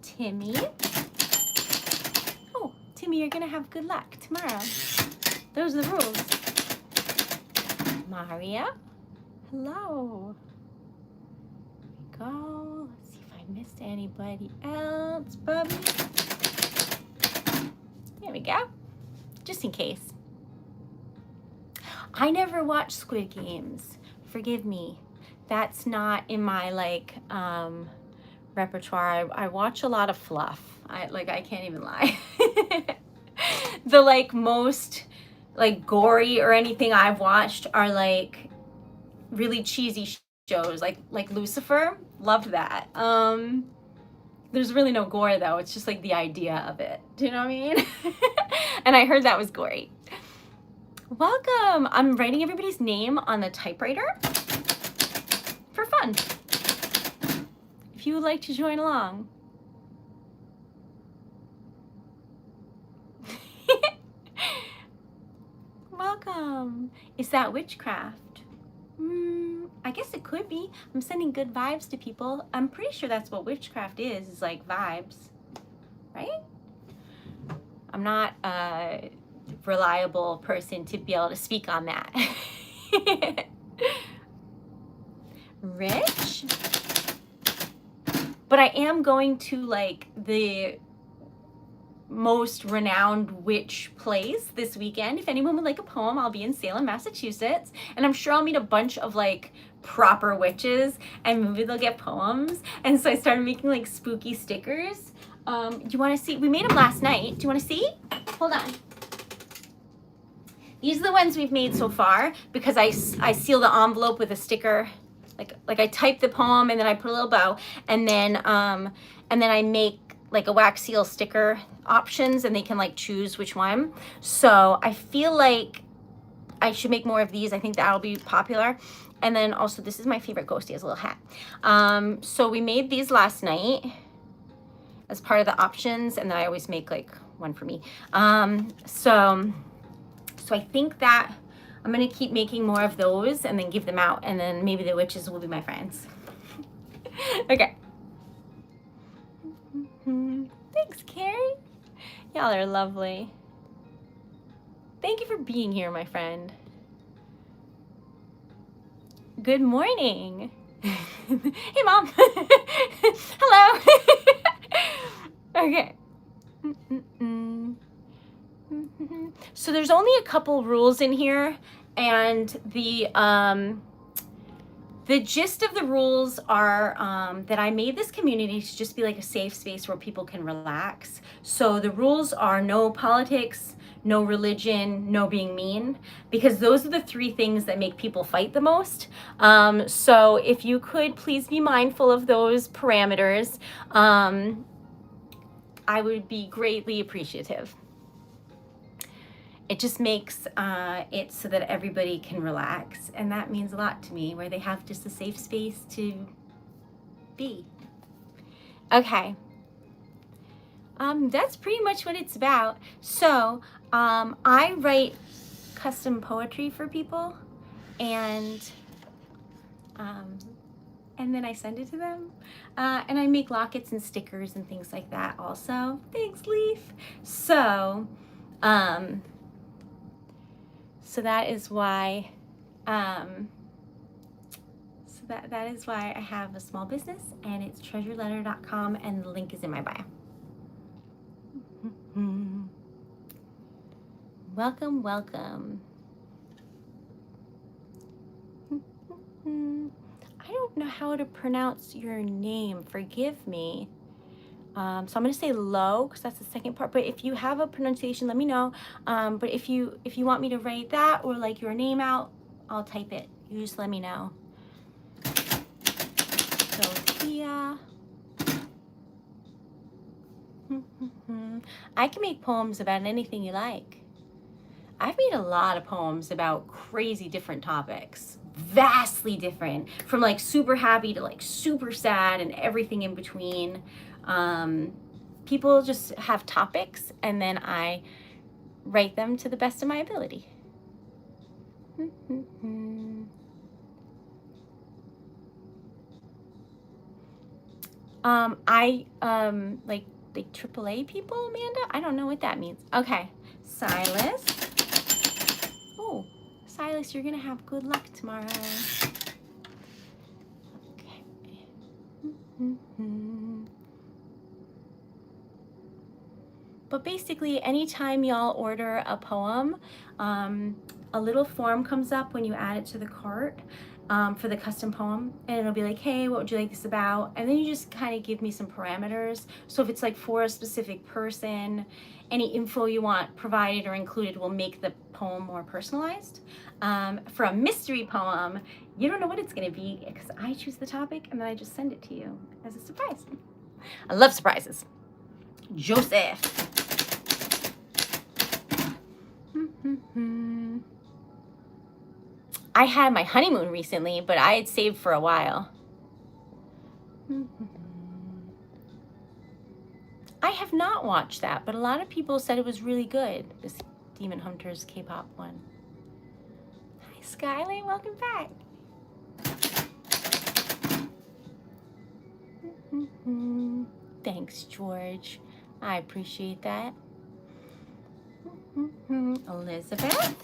Timmy. Oh, Timmy, you're gonna have good luck tomorrow. Those are the rules. Maria. Hello. Here we go. Let's see if I missed anybody else. Bubby. There we go. Just in case. I never watched Squid Games. Forgive me. That's not in my repertoire. I watch a lot of fluff. I can't even lie. The most gory or anything I've watched are really cheesy shows like Lucifer. Loved that. There's really no gore though. It's just the idea of it. Do you know what I mean? And I heard that was gory. Welcome. I'm writing everybody's name on the typewriter for fun. If you would like to join along. Welcome. Is that witchcraft? I guess it could be. I'm sending good vibes to people. I'm pretty sure that's what witchcraft is like vibes, right? I'm not a reliable person to be able to speak on that. Rich. But I am going to like the most renowned witch place this weekend. If anyone would like a poem, I'll be in Salem, Massachusetts, and I'm sure I'll meet a bunch of like proper witches, and maybe they'll get poems. And so I started making like spooky stickers. Do you want to see? We made them last night. Do you want to see? Hold on. These are the ones we've made so far because I seal the envelope with a sticker. Like I type the poem and then I put a little bow, and then I make like a wax seal sticker options, and they can like choose which one. So I feel like I should make more of these. I think that'll be popular. And then also, this is my favorite ghosty as a little hat. So we made these last night as part of the options, and then I always make like one for me. So I think that I'm gonna keep making more of those and then give them out, and then maybe the witches will be my friends. Okay. Thanks, Carrie. Y'all are lovely. Thank you for being here, my friend. Good morning. Hey, Mom. Hello. Okay. So there's only a couple rules in here, and the gist of the rules are that I made this community to just be like a safe space where people can relax. So the rules are no politics, no religion, no being mean, because those are the three things that make people fight the most. So if you could please be mindful of those parameters, I would be greatly appreciative. It just makes it so that everybody can relax, and that means a lot to me, where they have just a safe space to be. Okay. That's pretty much what it's about. So I write custom poetry for people, and then I send it to them. And I make lockets and stickers and things like that also. Thanks, Leaf. So that is why, that is why I have a small business, and it's TreasuredLetter.com, and the link is in my bio. Welcome, welcome. I don't know how to pronounce your name. Forgive me. So I'm going to say low because that's the second part. But if you have a pronunciation, let me know. But if you want me to write that or like your name out, I'll type it. You just let me know. Sophia. I can make poems about anything you like. I've made a lot of poems about crazy different topics. Vastly different. From like super happy to like super sad and everything in between. People just have topics, and then I write them to the best of my ability. Like AAA people, Amanda? I don't know what that means. Okay, Silas. Oh, Silas, you're gonna have good luck tomorrow. Okay. But basically, anytime y'all order a poem, a little form comes up when you add it to the cart for the custom poem, and it'll be like, hey, what would you like this about? And then you just kind of give me some parameters. So if it's like for a specific person, any info you want provided or included will make the poem more personalized. For a mystery poem, you don't know what it's going to be because I choose the topic and then I just send it to you as a surprise. I love surprises. Joseph. I had my honeymoon recently, but I had saved for a while. I have not watched that, but a lot of people said it was really good, this Demon Hunters K-pop one. Hi, Skylar, welcome back. Thanks, George. I appreciate that. Elizabeth.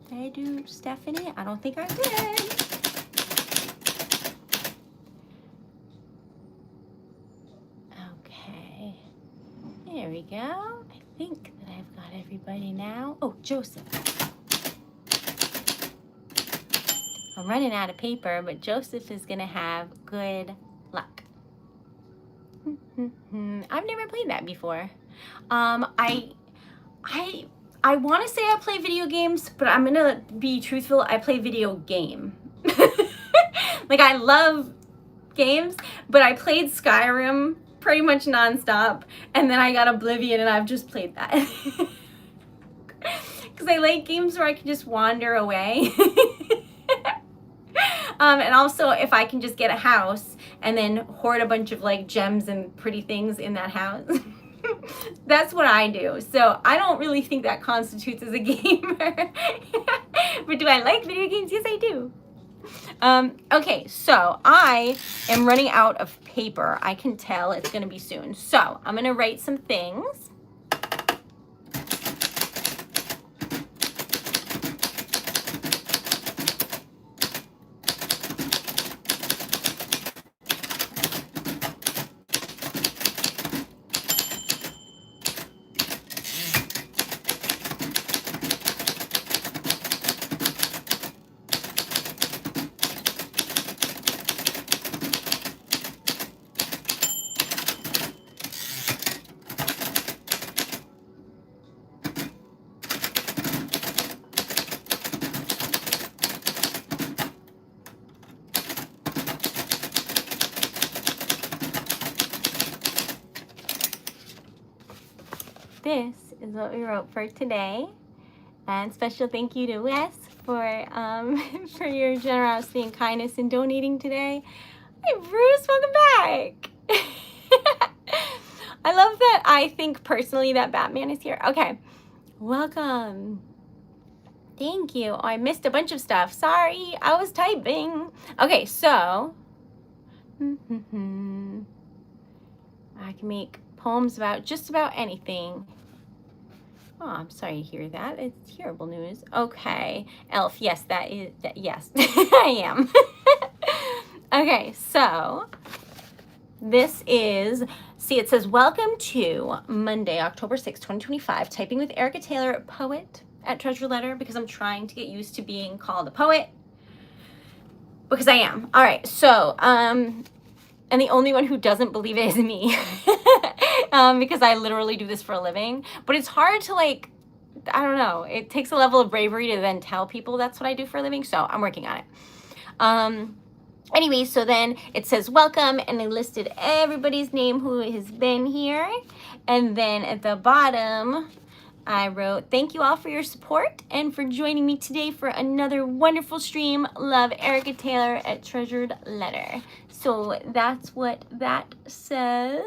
Did I do Stephanie? I don't think I did. Okay. There we go. I think that I've got everybody now. Oh, Joseph. I'm running out of paper, but Joseph is going to have good luck. I've never played that before. I want to say I play video games, but I'm going to be truthful. I play video game. Like, I love games, but I played Skyrim pretty much nonstop, and then I got Oblivion, and I've just played that. Because I like games where I can just wander away. And also, if I can just get a house and then hoard a bunch of like gems and pretty things in that house. That's what I do. So I don't really think that constitutes as a gamer. But do I like video games? Yes, I do. Okay, so I am running out of paper. I can tell it's going to be soon. So I'm going to write some things. This is what we wrote for today. And special thank you to Wes for for your generosity and kindness in donating today. Hey Bruce, welcome back. I love that I think personally that Batman is here. Okay, welcome. Thank you. Oh, I missed a bunch of stuff. Sorry, I was typing. Okay, so I can make poems about just about anything. Oh, I'm sorry to hear that. It's terrible news. Okay, Elf. Yes, that is. Yes, I am. Okay, so this is. See, it says, welcome to Monday, October 6, 2025, Typing with Erica Taylor, poet at TreasuredLetter, because I'm trying to get used to being called a poet, because I am. All right, so, and the only one who doesn't believe it is me, because I literally do this for a living, but it's hard to, like, I don't know, it takes a level of bravery to then tell people that's what I do for a living, so I'm working on it. Anyway, so then it says welcome, and I listed everybody's name who has been here. And then at the bottom, I wrote, thank you all for your support and for joining me today for another wonderful stream. Love, Erica Taylor at TreasuredLetter. So that's what that says.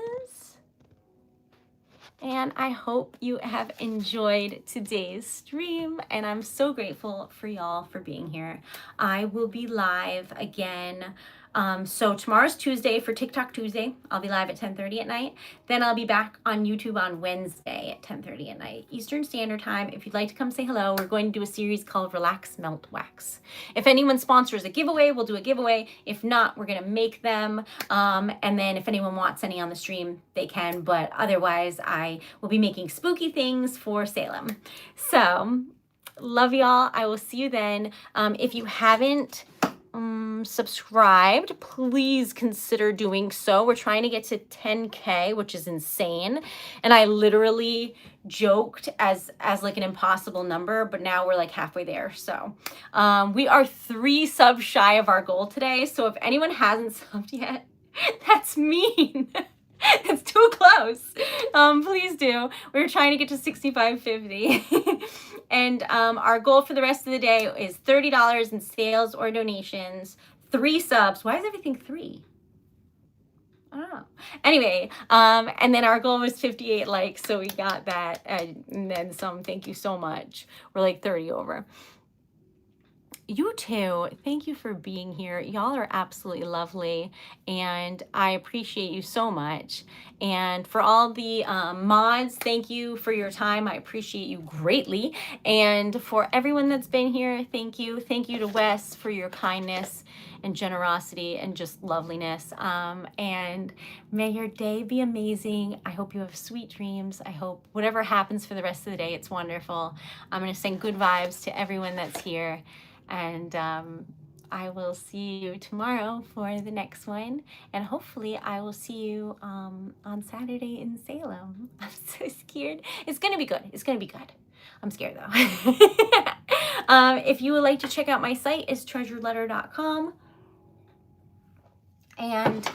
And I hope you have enjoyed today's stream, and I'm so grateful for y'all for being here. I will be live again. So tomorrow's Tuesday for TikTok Tuesday. I'll be live at 10:30 at night. Then I'll be back on YouTube on Wednesday at 10:30 at night, Eastern Standard Time. If you'd like to come say hello, we're going to do a series called Relax, Melt, Wax. If anyone sponsors a giveaway, we'll do a giveaway. If not, we're going to make them. And then if anyone wants any on the stream, they can. But otherwise, I will be making spooky things for Salem. So love y'all. I will see you then. If you haven't subscribed, please consider doing so. We're trying to get to 10K, which is insane. And I literally joked as like an impossible number, but now we're like halfway there. So we are 3 subs shy of our goal today. So if anyone hasn't subbed yet, that's mean. It's too close. Please do. We're trying to get to 6550. And our goal for the rest of the day is $30 in sales or donations, 3 subs. Why is everything 3? I don't know. Anyway, and then our goal was 58 likes, so we got that, and then some. Thank you so much. We're like 30 over. You too. Thank you for being here. Y'all are absolutely lovely, and I appreciate you so much. And for all the mods, thank you for your time. I appreciate you greatly. And for everyone that's been here, thank you. Thank you to Wes for your kindness and generosity and just loveliness. And may your day be amazing. I hope you have sweet dreams. I hope whatever happens for the rest of the day, it's wonderful. I'm going to send good vibes to everyone that's here. And I will see you tomorrow for the next one. And hopefully I will see you on Saturday in Salem. I'm so scared. It's going to be good. It's going to be good. I'm scared though. If you would like to check out my site, it's TreasuredLetter.com. And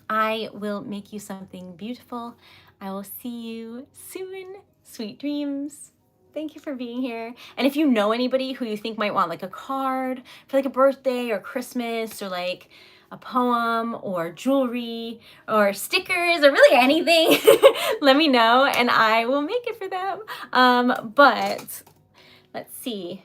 I will make you something beautiful. I will see you soon. Sweet dreams. Thank you for being here. And if you know anybody who you think might want like a card for like a birthday or Christmas or like a poem or jewelry or stickers or really anything, let me know and I will make it for them. But let's see.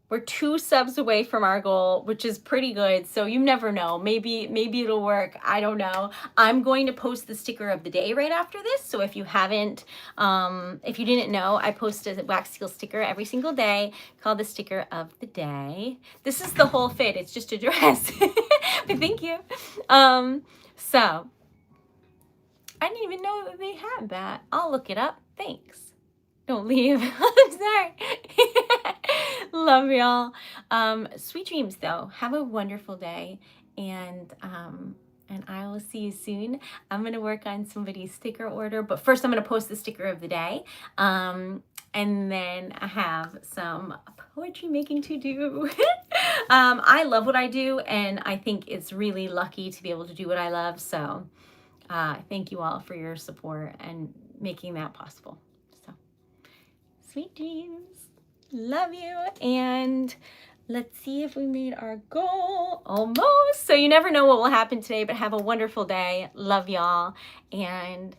We're 2 subs away from our goal, which is pretty good. So you never know. Maybe it'll work. I don't know. I'm going to post the sticker of the day right after this. So if you haven't, if you didn't know, I post a wax seal sticker every single day called the sticker of the day. This is the whole fit. It's just a dress. But thank you. So I didn't even know that they had that. I'll look it up. Thanks. Don't leave. I'm sorry. Love y'all. Sweet dreams though. Have a wonderful day, and I will see you soon. I'm gonna work on somebody's sticker order, but first I'm gonna post the sticker of the day. And then I have some poetry making to do. I love what I do, and I think it's really lucky to be able to do what I love. So thank you all for your support and making that possible. Sweet dreams. Love you. And let's see if we made our goal. Almost. So you never know what will happen today, but have a wonderful day. Love y'all. And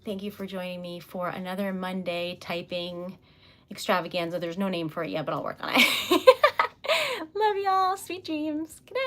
thank you for joining me for another Monday typing extravaganza. There's no name for it yet, but I'll work on it. Love y'all. Sweet dreams. Good night.